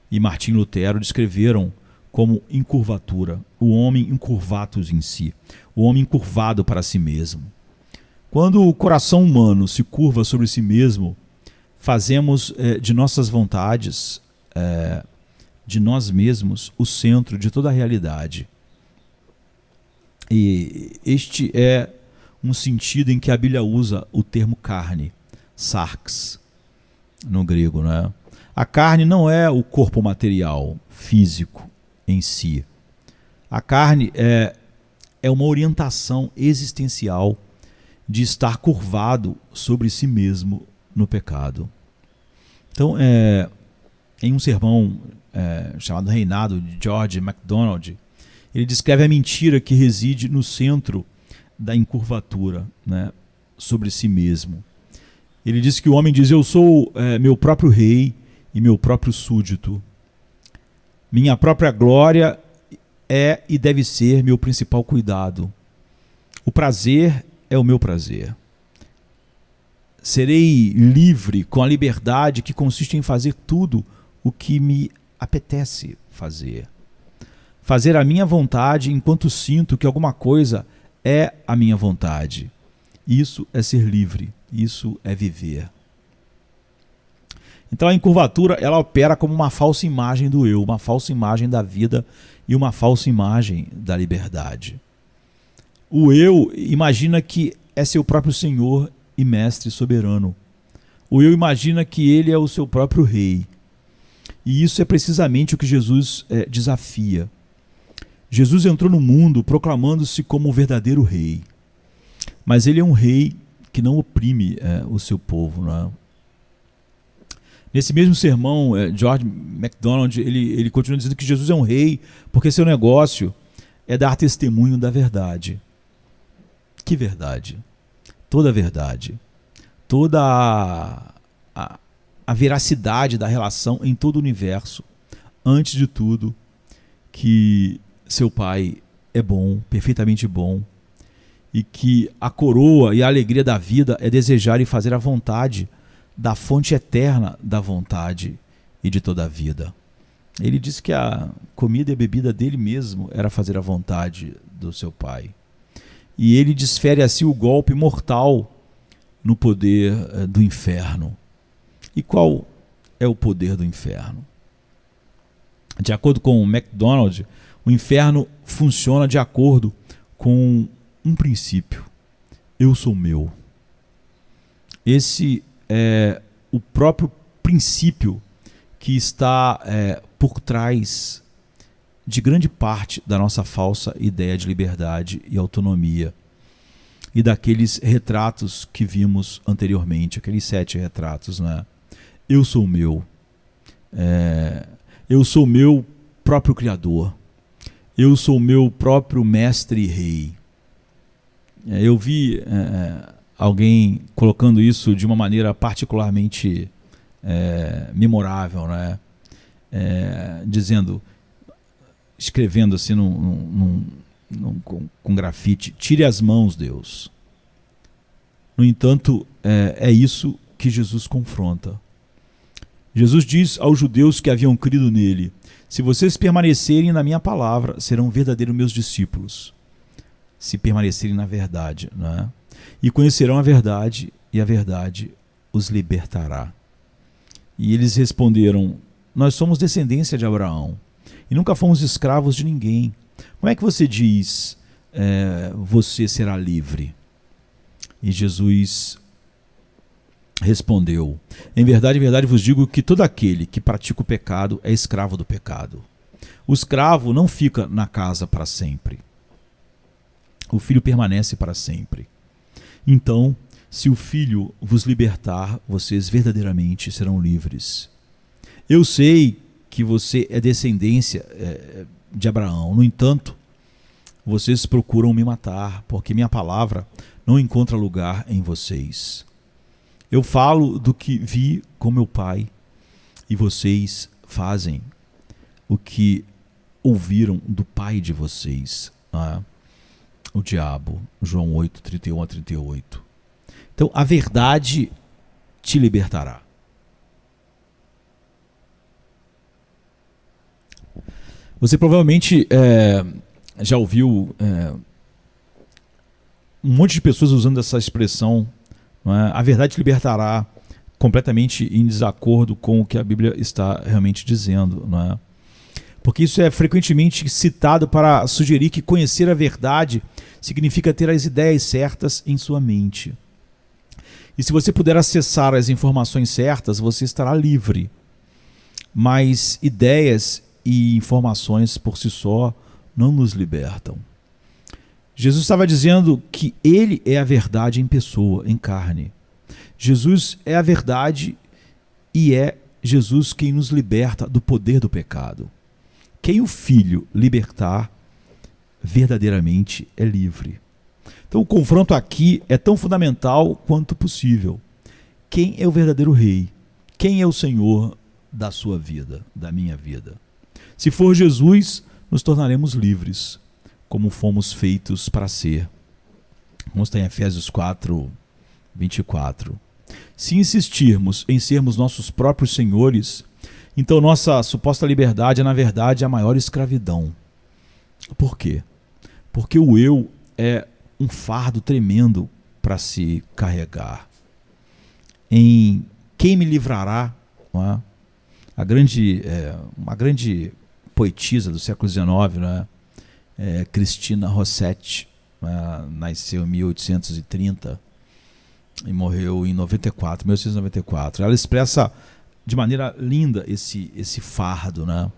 e Martim Lutero descreveram como incurvatura, o homem incurvatus em si, o homem encurvado para si mesmo. Quando o coração humano se curva sobre si mesmo, fazemos de nossas vontades, de nós mesmos, o centro de toda a realidade. E este é um sentido em que a Bíblia usa o termo carne, sarx, no grego, né? A carne não é o corpo material, físico em si. A carne é uma orientação existencial de estar curvado sobre si mesmo no pecado. Então, em um sermão chamado Reinado, de George MacDonald, ele descreve a mentira que reside no centro da encurvatura, né, sobre si mesmo. Ele diz que o homem diz: eu sou meu próprio rei e meu próprio súdito. Minha própria glória é e deve ser meu principal cuidado. O prazer é o meu prazer. Serei livre com a liberdade que consiste em fazer tudo o que me apetece fazer. Fazer a minha vontade enquanto sinto que alguma coisa é a minha vontade. Isso é ser livre, isso é viver. Então a encurvatura, ela opera como uma falsa imagem do eu, uma falsa imagem da vida e uma falsa imagem da liberdade. O eu imagina que é seu próprio Senhor e Mestre soberano. O eu imagina que ele é o seu próprio rei. E isso é precisamente o que Jesus desafia. Jesus entrou no mundo proclamando-se como o verdadeiro rei. Mas ele é um rei que não oprime o seu povo, né? Nesse mesmo sermão, George MacDonald ele continua dizendo que Jesus é um rei porque seu negócio é dar testemunho da verdade. Que verdade? Toda a verdade. Toda a veracidade da relação em todo o universo. Antes de tudo, que seu Pai é bom, perfeitamente bom, e que a coroa e a alegria da vida é desejar e fazer a vontade da fonte eterna da vontade e de toda a vida. Ele disse que a comida e a bebida dele mesmo era fazer a vontade do seu Pai. E ele desfere assim o golpe mortal no poder do inferno. E qual é o poder do inferno? De acordo com o MacDonald, o inferno funciona de acordo com um princípio: eu sou meu. Esse é o próprio princípio que está por trás de grande parte da nossa falsa ideia de liberdade e autonomia e daqueles retratos que vimos anteriormente, aqueles 7 retratos, né? Eu sou meu. Eu sou meu próprio Criador. Eu sou meu próprio mestre e rei. Eu vi alguém colocando isso de uma maneira particularmente memorável, né? Escrevendo assim com grafite: tire as mãos, Deus. No entanto, é isso que Jesus confronta. Jesus diz aos judeus que haviam crido nele: se vocês permanecerem na minha palavra, serão verdadeiros meus discípulos. Se permanecerem na verdade, né? E conhecerão a verdade, e a verdade os libertará. E eles responderam: nós somos descendência de Abraão e nunca fomos escravos de ninguém. Como é que você diz, você será livre? E Jesus respondeu: em verdade vos digo que todo aquele que pratica o pecado é escravo do pecado. O escravo não fica na casa para sempre. O filho permanece para sempre. Então, se o filho vos libertar, vocês verdadeiramente serão livres. Eu sei que você é descendência de Abraão. No entanto, vocês procuram me matar, porque minha palavra não encontra lugar em vocês. Eu falo do que vi com meu pai, e vocês fazem o que ouviram do pai de vocês, né? O diabo, João 8, 31 a 38. Então, a verdade te libertará. Você provavelmente já ouviu um monte de pessoas usando essa expressão, não é? A verdade te libertará, completamente em desacordo com o que a Bíblia está realmente dizendo, não é? Porque isso é frequentemente citado para sugerir que conhecer a verdade significa ter as ideias certas em sua mente. E se você puder acessar as informações certas, você estará livre. Mas ideias e informações por si só não nos libertam. Jesus estava dizendo que ele é a verdade em pessoa, em carne. Jesus é a verdade e é Jesus quem nos liberta do poder do pecado. Quem o Filho libertar, verdadeiramente é livre. Então o confronto aqui é tão fundamental quanto possível. Quem é o verdadeiro rei? Quem é o Senhor da sua vida, da minha vida? Se for Jesus, nos tornaremos livres, como fomos feitos para ser. Como está em Efésios 4, 24. Se insistirmos em sermos nossos próprios senhores, então nossa suposta liberdade é, na verdade, a maior escravidão. Por quê? Porque o eu é um fardo tremendo para se carregar. Em Quem me livrará, não é? Uma grande poetisa do século XIX, não é? Cristina Rossetti, nasceu em 1830 e morreu em 1894. Ela expressa de maneira linda esse fardo, né?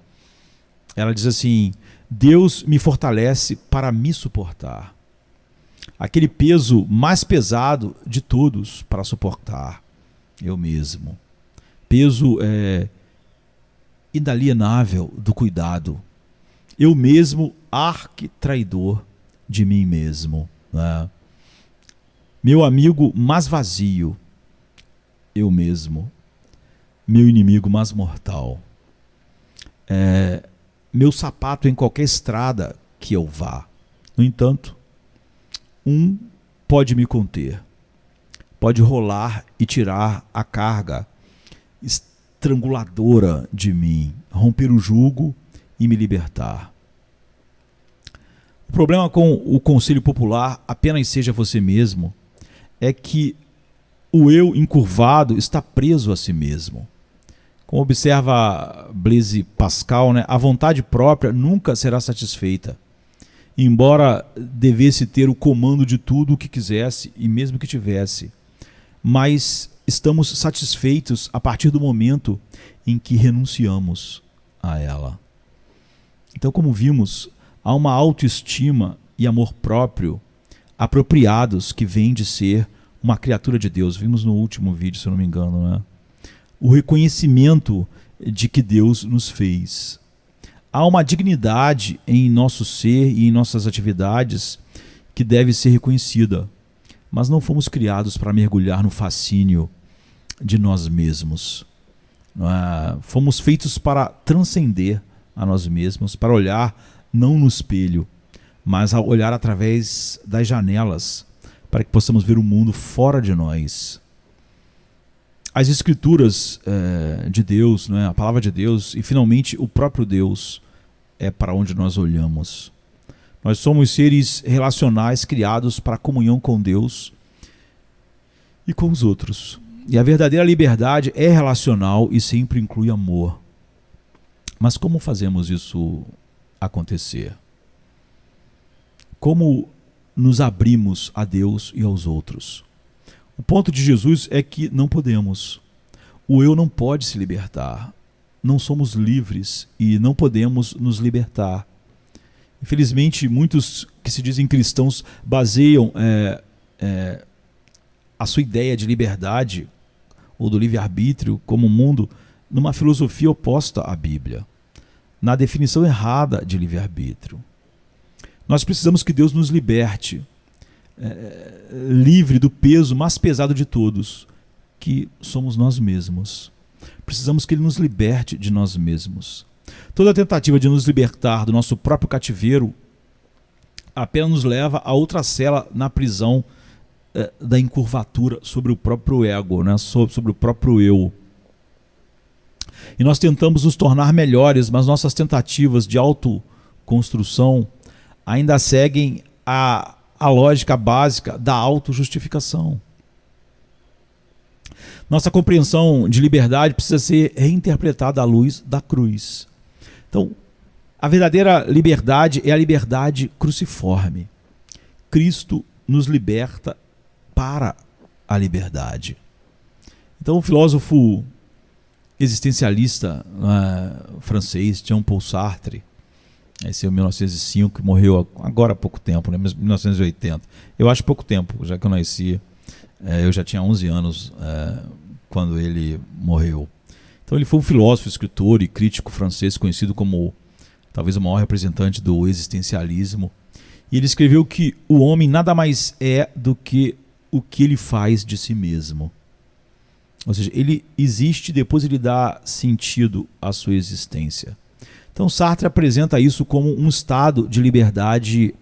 Ela diz assim: Deus me fortalece para me suportar. Aquele peso mais pesado de todos para suportar, eu mesmo. Peso inalienável do cuidado. Eu mesmo, arquitraidor de mim mesmo, né? Meu amigo mais vazio, eu mesmo. Meu inimigo mais mortal. Meu sapato em qualquer estrada que eu vá. No entanto, um pode me conter, pode rolar e tirar a carga estranguladora de mim, romper o jugo e me libertar. O problema com o conselho popular, apenas seja você mesmo, é que o eu encurvado está preso a si mesmo. Como observa Blaise Pascal, né, a vontade própria nunca será satisfeita. Embora devesse ter o comando de tudo o que quisesse e mesmo que tivesse, mas estamos satisfeitos a partir do momento em que renunciamos a ela. Então, como vimos, há uma autoestima e amor próprio apropriados que vêm de ser uma criatura de Deus. Vimos no último vídeo, se eu não me engano, né? O reconhecimento de que Deus nos fez. Há uma dignidade em nosso ser e em nossas atividades que deve ser reconhecida, mas não fomos criados para mergulhar no fascínio de nós mesmos. Fomos feitos para transcender a nós mesmos, para olhar não no espelho, mas a olhar através das janelas, para que possamos ver o mundo fora de nós. As escrituras de Deus, a palavra de Deus e finalmente o próprio Deus é para onde nós olhamos. Nós somos seres relacionais criados para a comunhão com Deus e com os outros. E a verdadeira liberdade é relacional e sempre inclui amor. Mas como fazemos isso acontecer? Como nos abrimos a Deus e aos outros? O ponto de Jesus é que não podemos. O eu não pode se libertar. Não somos livres e não podemos nos libertar. Infelizmente, muitos que se dizem cristãos baseiam a sua ideia de liberdade ou do livre-arbítrio como mundo numa filosofia oposta à Bíblia, na definição errada de livre-arbítrio. Nós precisamos que Deus nos liberte, livre do peso mais pesado de todos, que somos nós mesmos. Precisamos que Ele nos liberte de nós mesmos. Toda tentativa de nos libertar do nosso próprio cativeiro apenas nos leva a outra cela na prisão da encurvatura sobre o próprio ego, né? sobre o próprio eu. E nós tentamos nos tornar melhores, mas nossas tentativas de autoconstrução ainda seguem a lógica básica da autojustificação. Nossa compreensão de liberdade precisa ser reinterpretada à luz da cruz. Então, a verdadeira liberdade é a liberdade cruciforme. Cristo nos liberta para a liberdade. Então, o filósofo existencialista francês, Jean-Paul Sartre, esse é o 1905, que morreu agora há pouco tempo, né? 1980. Eu acho pouco tempo, já que eu nasci. Eu já tinha 11 anos quando ele morreu. Então ele foi um filósofo, escritor e crítico francês conhecido como talvez o maior representante do existencialismo. E ele escreveu que o homem nada mais é do que o que ele faz de si mesmo. Ou seja, ele existe e depois ele dá sentido à sua existência. Então Sartre apresenta isso como um estado de liberdade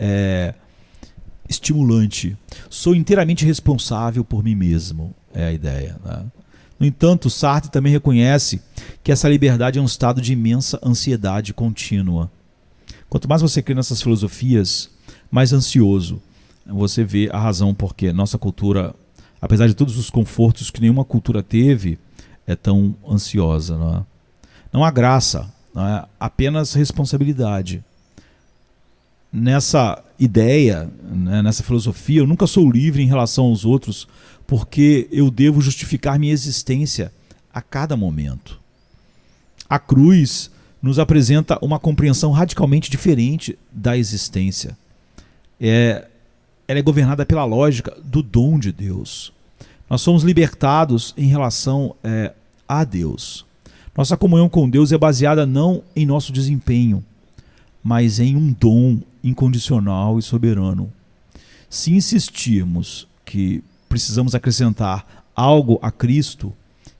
estimulante. Sou inteiramente responsável por mim mesmo, é a ideia, né? No entanto, Sartre também reconhece que essa liberdade é um estado de imensa ansiedade contínua. Quanto mais você crê nessas filosofias, mais ansioso você vê a razão porque nossa cultura, apesar de todos os confortos que nenhuma cultura teve, é tão ansiosa. Não é? Não há graça, não é? Apenas responsabilidade. Nessa ideia, né, nessa filosofia, eu nunca sou livre em relação aos outros porque eu devo justificar minha existência a cada momento. A cruz nos apresenta uma compreensão radicalmente diferente da existência. Ela é governada pela lógica do dom de Deus. Nós somos libertados em relação a Deus. Nossa comunhão com Deus é baseada não em nosso desempenho, mas em um dom incondicional e soberano. Se insistirmos que precisamos acrescentar algo a Cristo,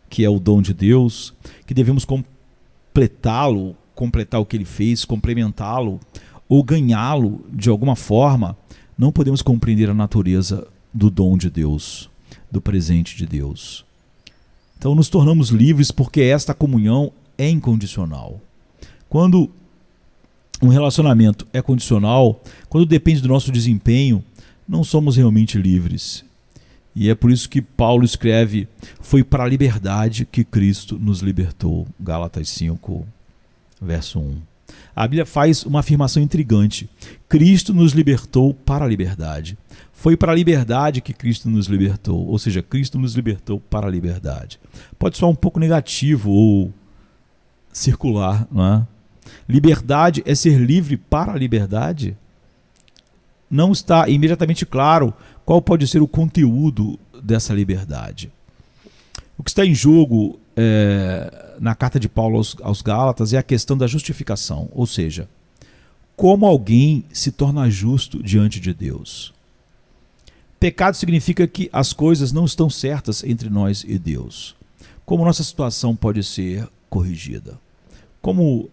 que é o dom de Deus, que devemos completá-lo, completar o que ele fez, complementá-lo ou ganhá-lo de alguma forma, não podemos compreender a natureza do dom de Deus, do presente de Deus. Então nos tornamos livres porque esta comunhão é incondicional. Quando um relacionamento é condicional, quando depende do nosso desempenho, não somos realmente livres. E é por isso que Paulo escreve: foi para a liberdade que Cristo nos libertou. Gálatas 5, verso 1. A Bíblia faz uma afirmação intrigante. Cristo nos libertou para a liberdade. Foi para a liberdade que Cristo nos libertou. Ou seja, Cristo nos libertou para a liberdade. Pode soar um pouco negativo ou circular, não é? Liberdade é ser livre para a liberdade? Não está imediatamente claro qual pode ser o conteúdo dessa liberdade. O que está em jogo na carta de Paulo aos Gálatas é a questão da justificação, ou seja, como alguém se torna justo diante de Deus. Pecado significa que as coisas não estão certas entre nós e Deus. Como nossa situação pode ser corrigida? Como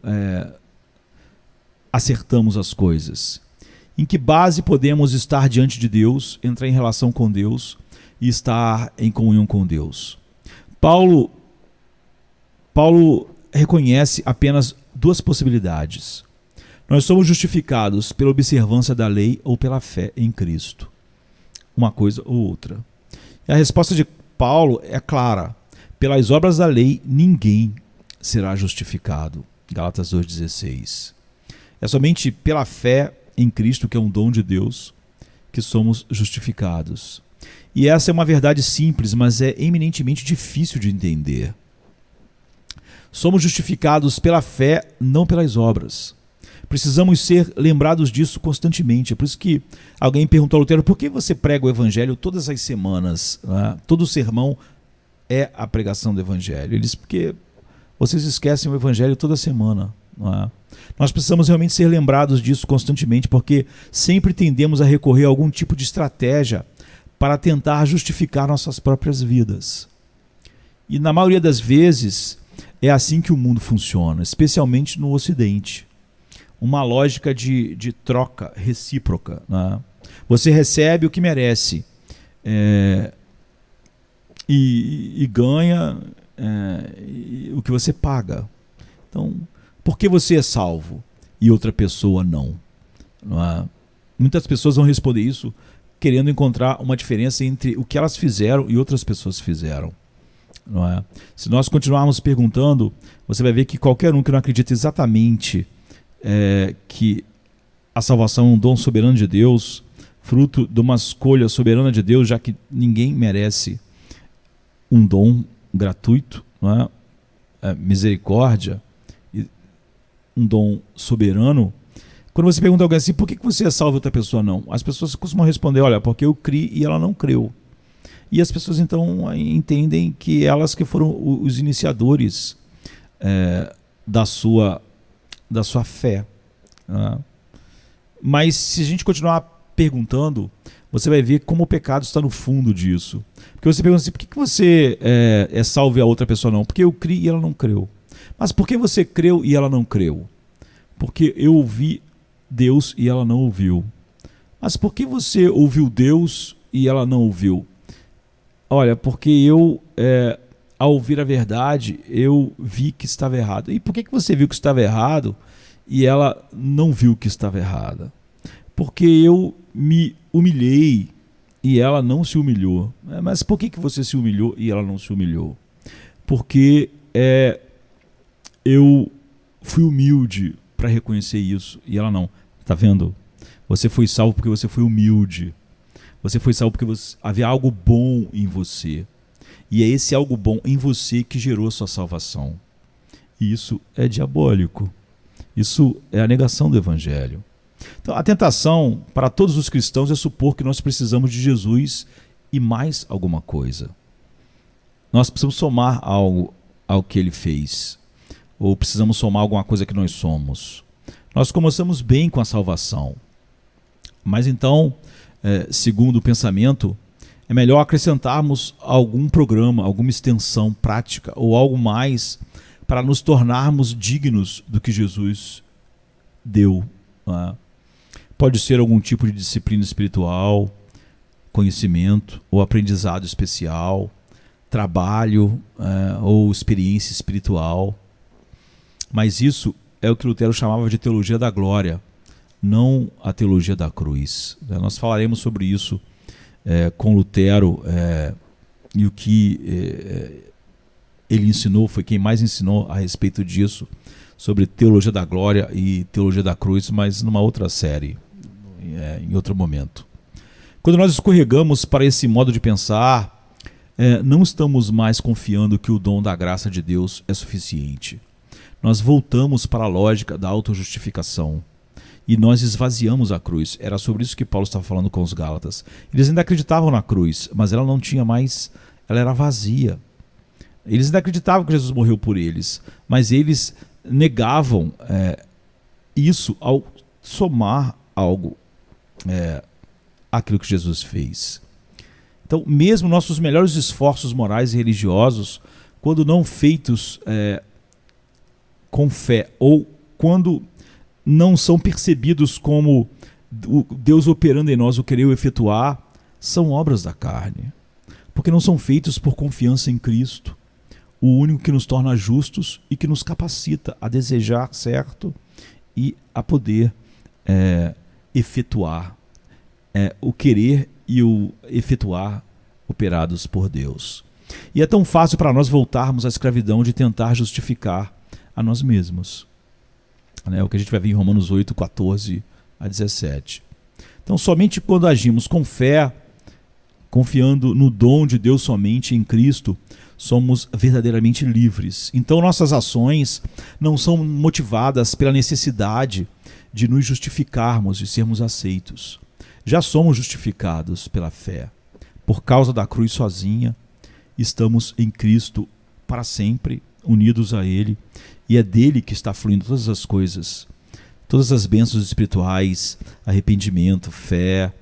acertamos as coisas? Em que base podemos estar diante de Deus, entrar em relação com Deus e estar em comunhão com Deus? Paulo reconhece apenas duas possibilidades. Nós somos justificados pela observância da lei ou pela fé em Cristo. Uma coisa ou outra. E a resposta de Paulo é clara. Pelas obras da lei, ninguém será justificado. Gálatas 2,16. É somente pela fé em Cristo, que é um dom de Deus, que somos justificados. E essa é uma verdade simples, mas é eminentemente difícil de entender. Somos justificados pela fé, não pelas obras. Precisamos ser lembrados disso constantemente. É por isso que alguém perguntou a Lutero: por que você prega o Evangelho todas as semanas? Né? Todo sermão é a pregação do Evangelho. Ele disse: porque vocês esquecem o Evangelho toda semana. Não é? Nós precisamos realmente ser lembrados disso constantemente, porque sempre tendemos a recorrer a algum tipo de estratégia para tentar justificar nossas próprias vidas. E na maioria das vezes, É assim que o mundo funciona, especialmente no Ocidente. Uma lógica de troca recíproca, né? Você recebe o que merece, e ganha o que você paga. Então, por que você é salvo e outra pessoa não? Não é? Muitas pessoas vão responder isso querendo encontrar uma diferença entre o que elas fizeram e outras pessoas fizeram. Não é? Se nós continuarmos perguntando, você vai ver que qualquer um que não acredita exatamente que a salvação é um dom soberano de Deus, fruto de uma escolha soberana de Deus, já que ninguém merece um dom gratuito, não é? Misericórdia, um dom soberano. Quando você pergunta a alguém assim, por que você é salvo e outra pessoa não? As pessoas costumam responder, olha, porque eu criei e ela não creu. E as pessoas então entendem que elas que foram os iniciadores da sua fé. Né? Mas se a gente continuar perguntando, você vai ver como o pecado está no fundo disso. Porque você pergunta assim, por que você é salvo e a outra pessoa não? Porque eu criei e ela não creu. Mas por que você creu e ela não creu? Porque eu ouvi Deus e ela não ouviu. Mas por que você ouviu Deus e ela não ouviu? Olha, porque eu, ao ouvir a verdade, eu vi que estava errado. E por que você viu que estava errado e ela não viu que estava errada? Porque eu me humilhei e ela não se humilhou. Mas por que você se humilhou e ela não se humilhou? Porque eu fui humilde para reconhecer isso e ela não. Tá vendo? Você foi salvo porque você foi humilde. Você foi salvo porque havia algo bom em você. E é esse algo bom em você que gerou a sua salvação. E isso é diabólico. Isso é a negação do Evangelho. Então, a tentação para todos os cristãos é supor que nós precisamos de Jesus e mais alguma coisa. Nós precisamos somar algo ao que ele fez. Ou precisamos somar alguma coisa que nós somos. Nós começamos bem com a salvação. Mas então, segundo o pensamento, é melhor acrescentarmos algum programa, alguma extensão prática ou algo mais para nos tornarmos dignos do que Jesus deu. Né? Pode ser algum tipo de disciplina espiritual, conhecimento ou aprendizado especial, trabalho ou experiência espiritual. Mas isso é o que Lutero chamava de teologia da glória, não a teologia da cruz. Nós falaremos sobre isso com Lutero, e o que ele ensinou, foi quem mais ensinou a respeito disso, sobre teologia da glória e teologia da cruz, mas numa outra série, em outro momento. Quando nós escorregamos para esse modo de pensar, não estamos mais confiando que o dom da graça de Deus é suficiente. Nós voltamos para a lógica da autojustificação. E nós esvaziamos a cruz. Era sobre isso que Paulo estava falando com os Gálatas. Eles ainda acreditavam na cruz, mas ela não tinha mais, ela era vazia. Eles ainda acreditavam que Jesus morreu por eles, mas eles negavam isso ao somar algo àquilo que Jesus fez. Então, mesmo nossos melhores esforços morais e religiosos, quando não feitos com fé, ou quando não são percebidos como Deus operando em nós o querer efetuar, são obras da carne, porque não são feitos por confiança em Cristo, o único que nos torna justos e que nos capacita a desejar certo e a poder efetuar o querer e o efetuar operados por Deus. E é tão fácil para nós voltarmos à escravidão de tentar justificar a nós mesmos. O que a gente vai ver em Romanos 8, 14 a 17. Então, somente quando agimos com fé, confiando no dom de Deus somente em Cristo, somos verdadeiramente livres. Então, nossas ações não são motivadas pela necessidade de nos justificarmos e sermos aceitos. Já somos justificados pela fé. Por causa da cruz sozinha, estamos em Cristo para sempre, unidos a Ele, e é dele que está fluindo todas as coisas, todas as bênçãos espirituais, arrependimento, fé,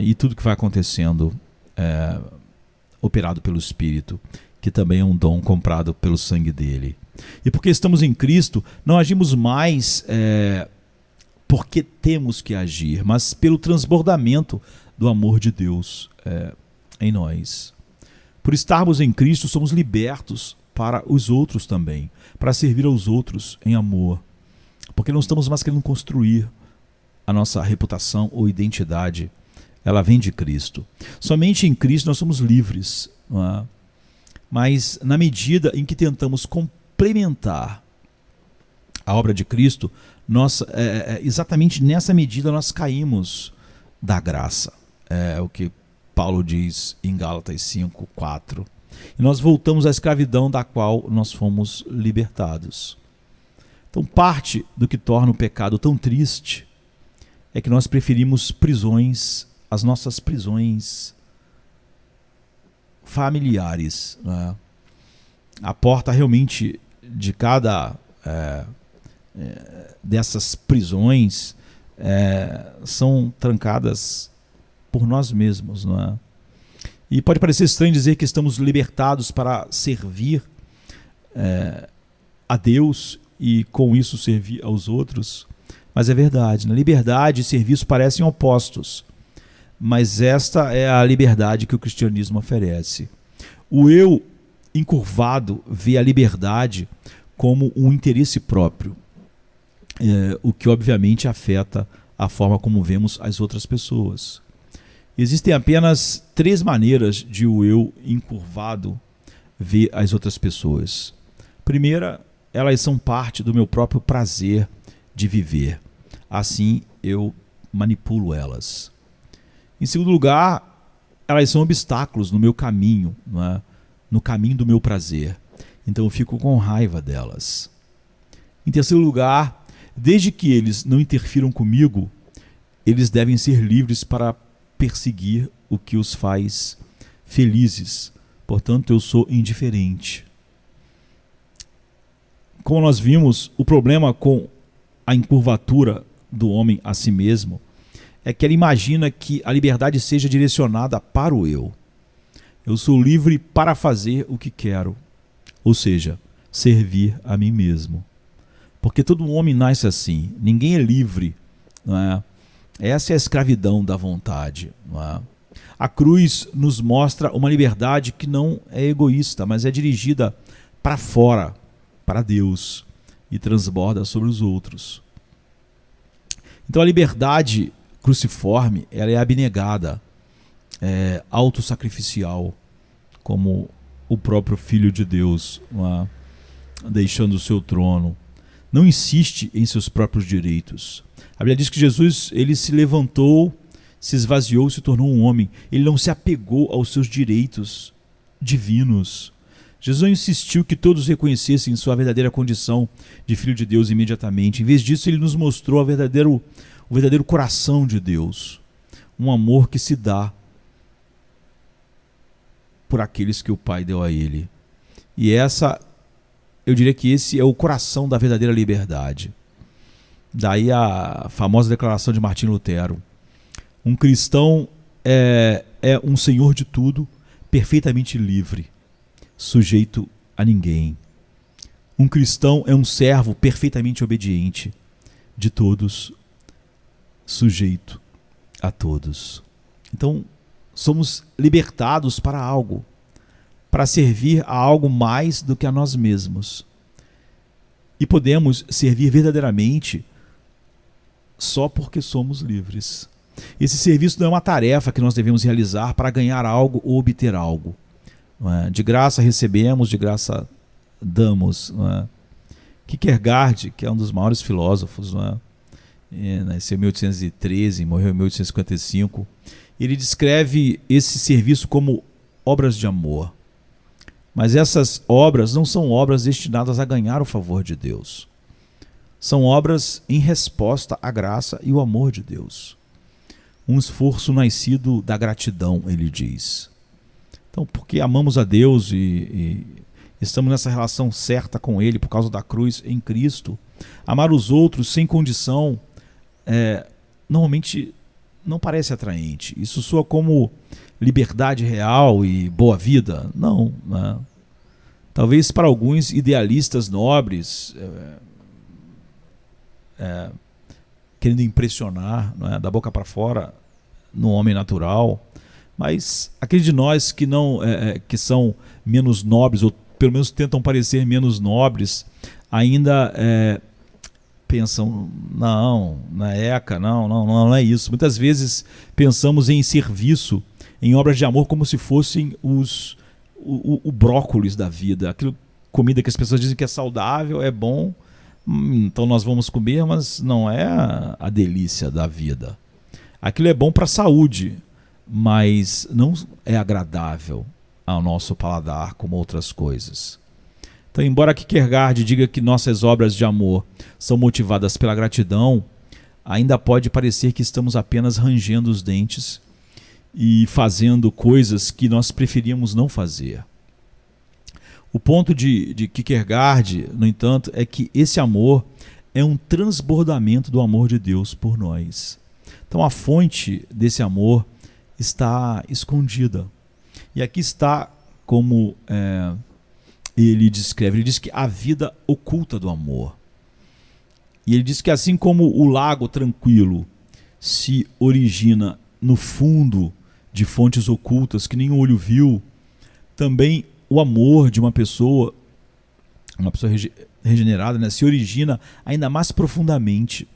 e tudo que vai acontecendo operado pelo Espírito. que também é um dom comprado pelo sangue dele. E porque estamos em Cristo, não agimos mais porque temos que agir, mas pelo transbordamento do amor de Deus em nós. Por estarmos em Cristo, somos libertos para os outros também, para servir aos outros em amor. Porque não estamos mais querendo construir a nossa reputação ou identidade. Ela vem de Cristo. Somente em Cristo nós somos livres. Não é? Mas na medida em que tentamos complementar a obra de Cristo, exatamente nessa medida nós caímos da graça. É o que Paulo diz em Gálatas 5:4. E nós voltamos à escravidão da qual nós fomos libertados. Então, parte do que torna o pecado tão triste é que nós preferimos prisões, as nossas prisões familiares. Né? A porta realmente de cada dessas prisões são trancadas por nós mesmos. Não é? E pode parecer estranho dizer que estamos libertados para servir a Deus e com isso servir aos outros, mas é verdade. Na liberdade e serviço parecem opostos, mas esta é a liberdade que o cristianismo oferece. O eu encurvado vê a liberdade como um interesse próprio, o que obviamente afeta a forma como vemos as outras pessoas. Existem apenas 3 maneiras de o eu encurvado ver as outras pessoas. Primeira, elas são parte do meu próprio prazer de viver. Assim, eu manipulo elas. Em segundo lugar, elas são obstáculos no meu caminho, não é? No caminho do meu prazer. Então eu fico com raiva delas. Em terceiro lugar, desde que eles não interfiram comigo, eles devem ser livres para perseguir o que os faz felizes. Portanto, eu sou indiferente. Como nós vimos, o problema com a encurvatura do homem a si mesmo é que ele imagina que a liberdade seja direcionada para o eu. Eu sou livre para fazer o que quero, ou seja, servir a mim mesmo. Porque todo homem nasce assim, ninguém é livre, não é? Essa é a escravidão da vontade. Não é? A cruz nos mostra uma liberdade que não é egoísta, mas é dirigida para fora, para Deus, e transborda sobre os outros. Então a liberdade cruciforme, ela é abnegada, autossacrificial, como o próprio Filho de Deus, não é? Deixando o seu trono. Não insiste em seus próprios direitos. A Bíblia diz que Jesus, ele se levantou, se esvaziou, se tornou um homem. Ele não se apegou aos seus direitos divinos. Jesus insistiu que todos reconhecessem sua verdadeira condição de Filho de Deus imediatamente. Em vez disso, ele nos mostrou o verdadeiro coração de Deus. Um amor que se dá por aqueles que o Pai deu a ele. E eu diria que esse é o coração da verdadeira liberdade. Daí a famosa declaração de Martinho Lutero. Um cristão é um senhor de tudo, perfeitamente livre, sujeito a ninguém. Um cristão é um servo perfeitamente obediente, de todos, sujeito a todos. Então, somos libertados para algo, para servir a algo mais do que a nós mesmos. E podemos servir verdadeiramente só porque somos livres. Esse serviço não é uma tarefa que nós devemos realizar para ganhar algo ou obter algo. Não é? De graça recebemos, de graça damos. Não é? Kierkegaard, que é um dos maiores filósofos, não é? Nasceu em 1813, morreu em 1855. Ele descreve esse serviço como obras de amor. Mas essas obras não são obras destinadas a ganhar o favor de Deus. São obras em resposta à graça e o amor de Deus. Um esforço nascido da gratidão, ele diz. Então, porque amamos a Deus e estamos nessa relação certa com Ele por causa da cruz em Cristo, amar os outros sem condição normalmente não parece atraente. Isso soa como liberdade real e boa vida. Não, né? Talvez para alguns idealistas nobres, querendo impressionar, não é, da boca para fora no homem natural, mas aqueles de nós que não que são menos nobres, ou pelo menos tentam parecer menos nobres, ainda pensam, não é isso. Muitas vezes pensamos em serviço, em obras de amor, como se fossem o brócolis da vida, aquilo, comida que as pessoas dizem que é saudável, é bom, então nós vamos comer, mas não é a delícia da vida. Aquilo é bom para a saúde, mas não é agradável ao nosso paladar como outras coisas. Então, embora Kierkegaard diga que nossas obras de amor são motivadas pela gratidão, ainda pode parecer que estamos apenas rangendo os dentes e fazendo coisas que nós preferíamos não fazer. O ponto de Kierkegaard, no entanto, é que esse amor é um transbordamento do amor de Deus por nós. Então a fonte desse amor está escondida. E aqui está como ele descreve, ele diz que a vida oculta do amor. E ele diz que assim como o lago tranquilo se origina no fundo de fontes ocultas que nenhum olho viu, também o amor de uma pessoa regenerada, né, se origina ainda mais profundamente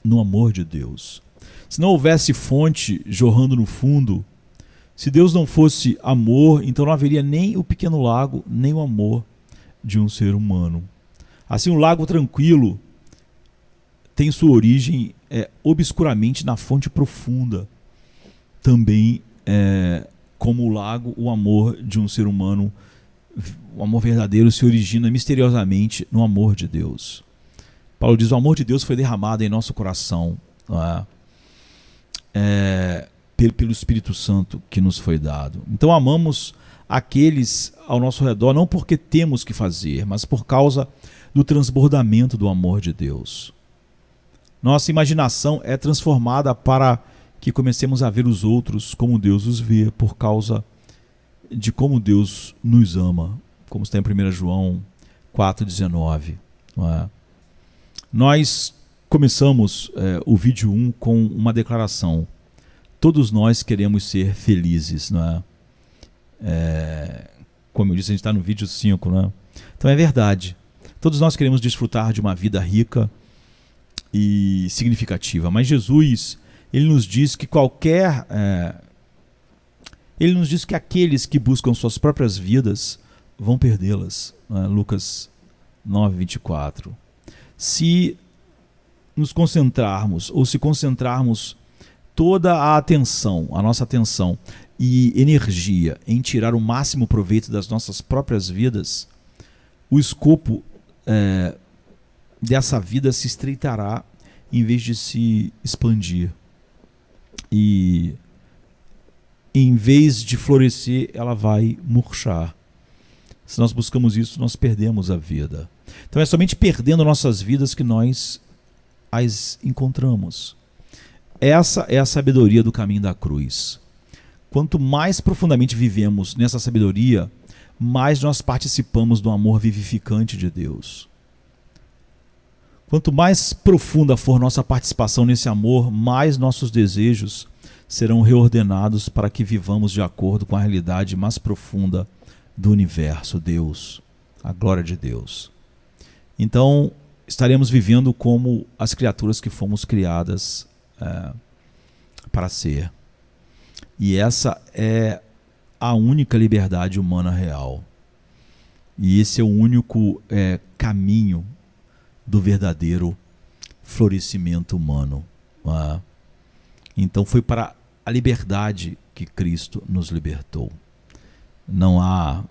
no amor de Deus. Se não houvesse fonte jorrando no fundo, se Deus não fosse amor, então não haveria nem o pequeno lago, nem o amor de um ser humano. Assim, o lago tranquilo tem sua origem obscuramente na fonte profunda. Também, como o lago, o amor de um ser humano, o amor verdadeiro, se origina misteriosamente no amor de Deus. Paulo diz: o amor de Deus foi derramado em nosso coração, pelo Espírito Santo que nos foi dado. Então amamos aqueles ao nosso redor não porque temos que fazer, mas por causa do transbordamento do amor de Deus. Nossa imaginação é transformada para que comecemos a ver os outros como Deus os vê, por causa de como Deus nos ama, como está em 1 João 4,19. Nós começamos o vídeo 1 com uma declaração: todos nós queremos ser felizes, não é? Como eu disse, a gente está no vídeo 5, não é? Então é verdade, todos nós queremos desfrutar de uma vida rica e significativa, mas Jesus, ele nos diz que ele nos diz que aqueles que buscam suas próprias vidas vão perdê-las, não é? Lucas 9:24. Se nos concentrarmos, ou se concentrarmos toda a atenção, a nossa atenção e energia em tirar o máximo proveito das nossas próprias vidas, o escopo dessa vida se estreitará em vez de se expandir. E em vez de florescer, ela vai murchar. Se nós buscamos isso, nós perdemos a vida. Então é somente perdendo nossas vidas que nós as encontramos. Essa é a sabedoria do caminho da cruz. Quanto mais profundamente vivemos nessa sabedoria, mais nós participamos do amor vivificante de Deus. Quanto mais profunda for nossa participação nesse amor, mais nossos desejos serão reordenados para que vivamos de acordo com a realidade mais profunda do universo, Deus, a glória de Deus. Então, estaremos vivendo como as criaturas que fomos criadas para ser. E essa é a única liberdade humana real. E esse é o único caminho do verdadeiro florescimento humano. Então foi para a liberdade que Cristo nos libertou. Não há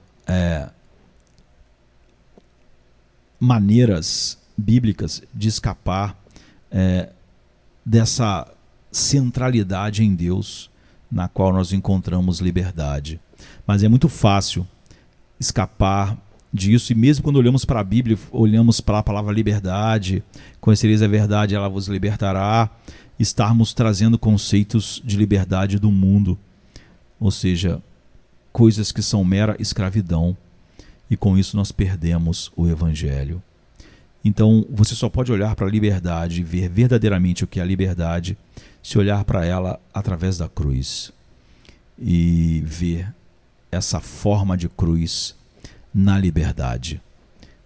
maneiras bíblicas de escapar dessa centralidade em Deus, na qual nós encontramos liberdade. Mas é muito fácil escapar disso, e mesmo quando olhamos para a Bíblia, olhamos para a palavra liberdade, conhecereis a verdade, ela vos libertará, estarmos trazendo conceitos de liberdade do mundo, ou seja, coisas que são mera escravidão. e com isso nós perdemos o Evangelho. Então você só pode olhar para a liberdade e ver verdadeiramente o que é a liberdade se olhar para ela através da cruz e ver essa forma de cruz na liberdade.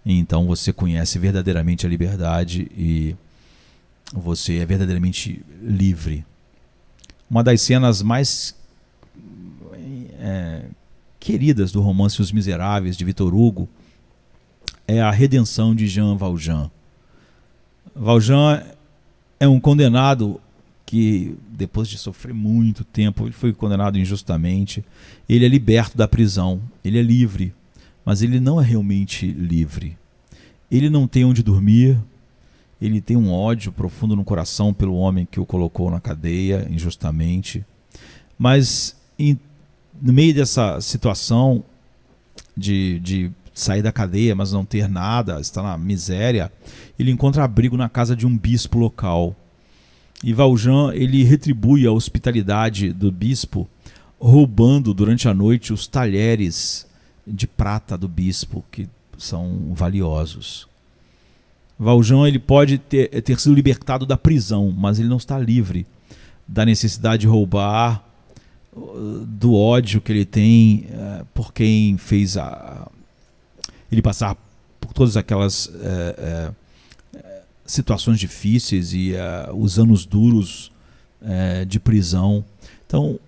Então você conhece verdadeiramente a liberdade e você é verdadeiramente livre. Uma das cenas mais queridas do romance Os Miseráveis, de Victor Hugo, é a redenção de Jean Valjean. Valjean é um condenado que, depois de sofrer muito tempo, ele foi condenado injustamente. Ele é liberto da prisão, ele é livre, mas ele não é realmente livre. Ele não tem onde dormir, ele tem um ódio profundo no coração pelo homem que o colocou na cadeia injustamente. Mas no meio dessa situação de sair da cadeia, mas não ter nada, estar na miséria, ele encontra abrigo na casa de um bispo local. E Valjean, ele retribui a hospitalidade do bispo, roubando durante a noite os talheres de prata do bispo, que são valiosos. Valjean, ele pode ter sido libertado da prisão, mas ele não está livre da necessidade de roubar, do ódio que ele tem por quem fez ele passar por todas aquelas situações difíceis e os anos duros de prisão. Então,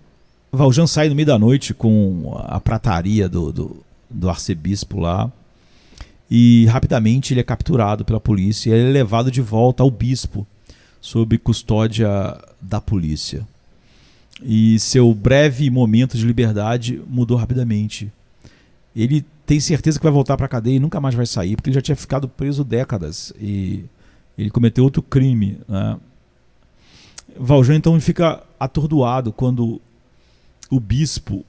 Valjean sai no meio da noite com a prataria do arcebispo lá e rapidamente ele é capturado pela polícia e ele é levado de volta ao bispo sob custódia da polícia. E seu breve momento de liberdade mudou rapidamente. Ele tem certeza que vai voltar para a cadeia e nunca mais vai sair, porque ele já tinha ficado preso décadas e ele cometeu outro crime, né? Valjean então fica atordoado quando o bispo,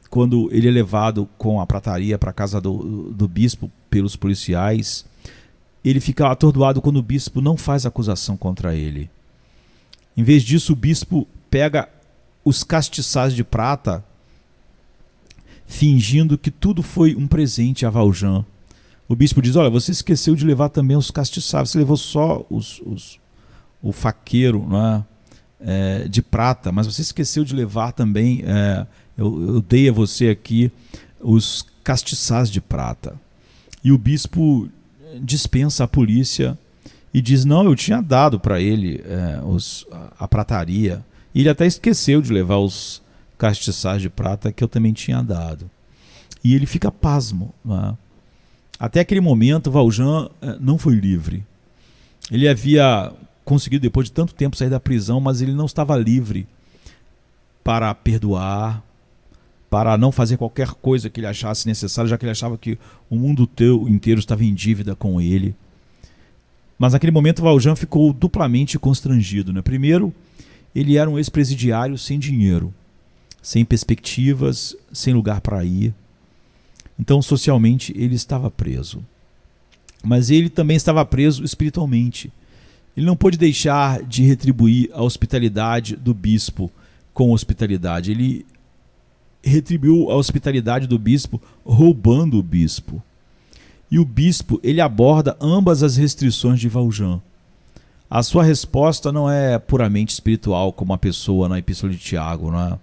quando ele é levado com a prataria para a casa do bispo pelos policiais, ele fica atordoado quando o bispo não faz acusação contra ele. Em vez disso, o bispo pega os castiçais de prata, fingindo que tudo foi um presente a Valjean. O bispo diz: olha, você esqueceu de levar também os castiçais, você levou só o faqueiro, né, de prata, mas você esqueceu de levar também, eu dei a você aqui os castiçais de prata. E o bispo dispensa a polícia e diz: não, eu tinha dado para ele a prataria. E ele até esqueceu de levar os castiçais de prata que eu também tinha dado. E ele fica pasmo, né? Até aquele momento, Valjean não foi livre. Ele havia conseguido, depois de tanto tempo, sair da prisão, mas ele não estava livre para perdoar, para não fazer qualquer coisa que ele achasse necessário, já que ele achava que o mundo inteiro estava em dívida com ele. Mas naquele momento, Valjean ficou duplamente constrangido, né? Primeiro, ele era um ex-presidiário sem dinheiro, sem perspectivas, sem lugar para ir. Então, socialmente, ele estava preso. Mas ele também estava preso espiritualmente. Ele não pôde deixar de retribuir a hospitalidade do bispo com hospitalidade. Ele retribuiu a hospitalidade do bispo roubando o bispo. E o bispo, ele aborda ambas as restrições de Valjean. A sua resposta não é puramente espiritual, como a pessoa na Epístola de Tiago, né?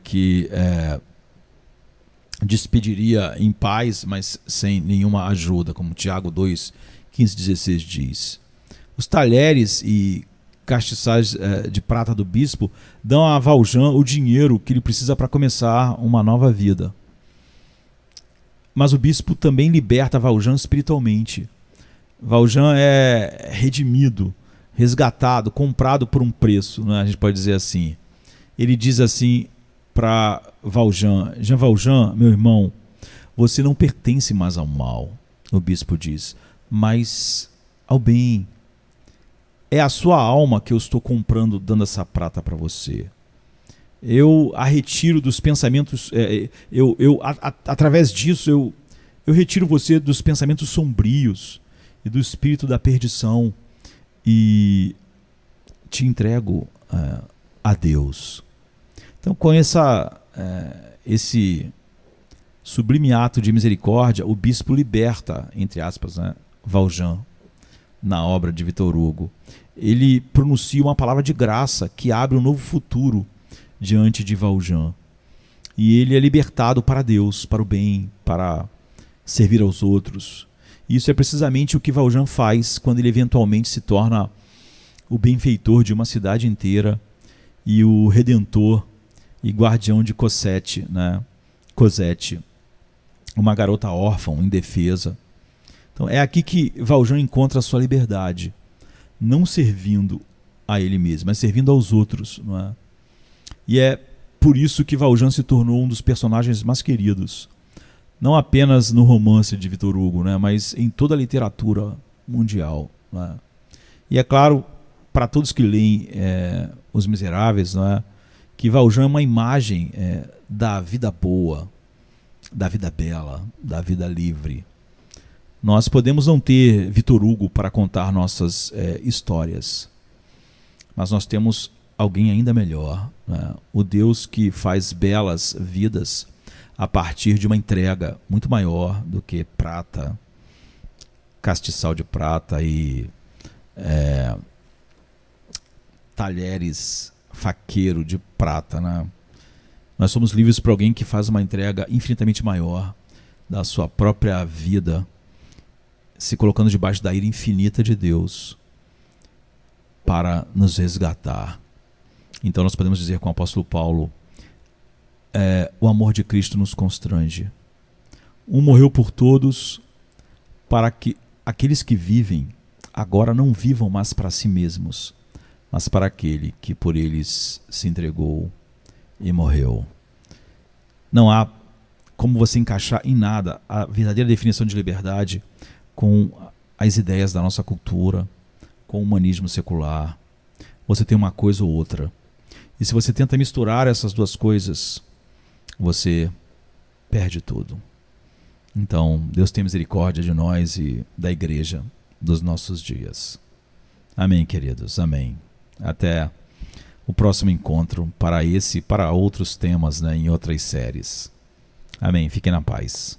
Que despediria em paz, mas sem nenhuma ajuda, como Tiago 2, 15, 16 diz. Os talheres e castiçais de prata do bispo dão a Valjean o dinheiro que ele precisa para começar uma nova vida. Mas o bispo também liberta Valjean espiritualmente. Valjean é redimido, resgatado, comprado por um preço, né? A gente pode dizer assim. Ele diz assim para Valjean: Jean Valjean, meu irmão, você não pertence mais ao mal, o bispo diz, mas ao bem. É a sua alma que eu estou comprando, dando essa prata para você. Eu a retiro dos pensamentos, através disso eu retiro você dos pensamentos sombrios e do espírito da perdição e te entrego a Deus. Então, com esse sublime ato de misericórdia, o bispo liberta, entre aspas, né, Valjean, na obra de Victor Hugo. Ele pronuncia uma palavra de graça que abre um novo futuro diante de Valjean. E ele é libertado para Deus, para o bem, para servir aos outros. E isso é precisamente o que Valjean faz quando ele eventualmente se torna o benfeitor de uma cidade inteira e o redentor e guardião de Cosette, né? Cosette, uma garota órfã, indefesa. Então é aqui que Valjean encontra a sua liberdade, não servindo a ele mesmo, mas servindo aos outros, não é? E é por isso que Valjean se tornou um dos personagens mais queridos, não apenas no romance de Victor Hugo, né, mas em toda a literatura mundial, não é? E é claro, para todos que leem Os Miseráveis, não é, que Valjean é uma imagem da vida boa, da vida bela, da vida livre. Nós podemos não ter Victor Hugo para contar nossas histórias, mas nós temos alguém ainda melhor, né? O Deus que faz belas vidas a partir de uma entrega muito maior do que prata, castiçal de prata e talheres faqueiro de prata, né? Nós somos livres por alguém que faz uma entrega infinitamente maior da sua própria vida, se colocando debaixo da ira infinita de Deus para nos resgatar. Então nós podemos dizer com o apóstolo Paulo, o amor de Cristo nos constrange. Um morreu por todos, para que aqueles que vivem agora não vivam mais para si mesmos, mas para aquele que por eles se entregou e morreu. Não há como você encaixar em nada a verdadeira definição de liberdade com as ideias da nossa cultura, com o humanismo secular. Você tem uma coisa ou outra. E se você tenta misturar essas duas coisas, você perde tudo. Então, Deus tem misericórdia de nós e da igreja dos nossos dias. Amém, queridos. Amém. Até o próximo encontro para esse e para outros temas, né, em outras séries. Amém. Fiquem na paz.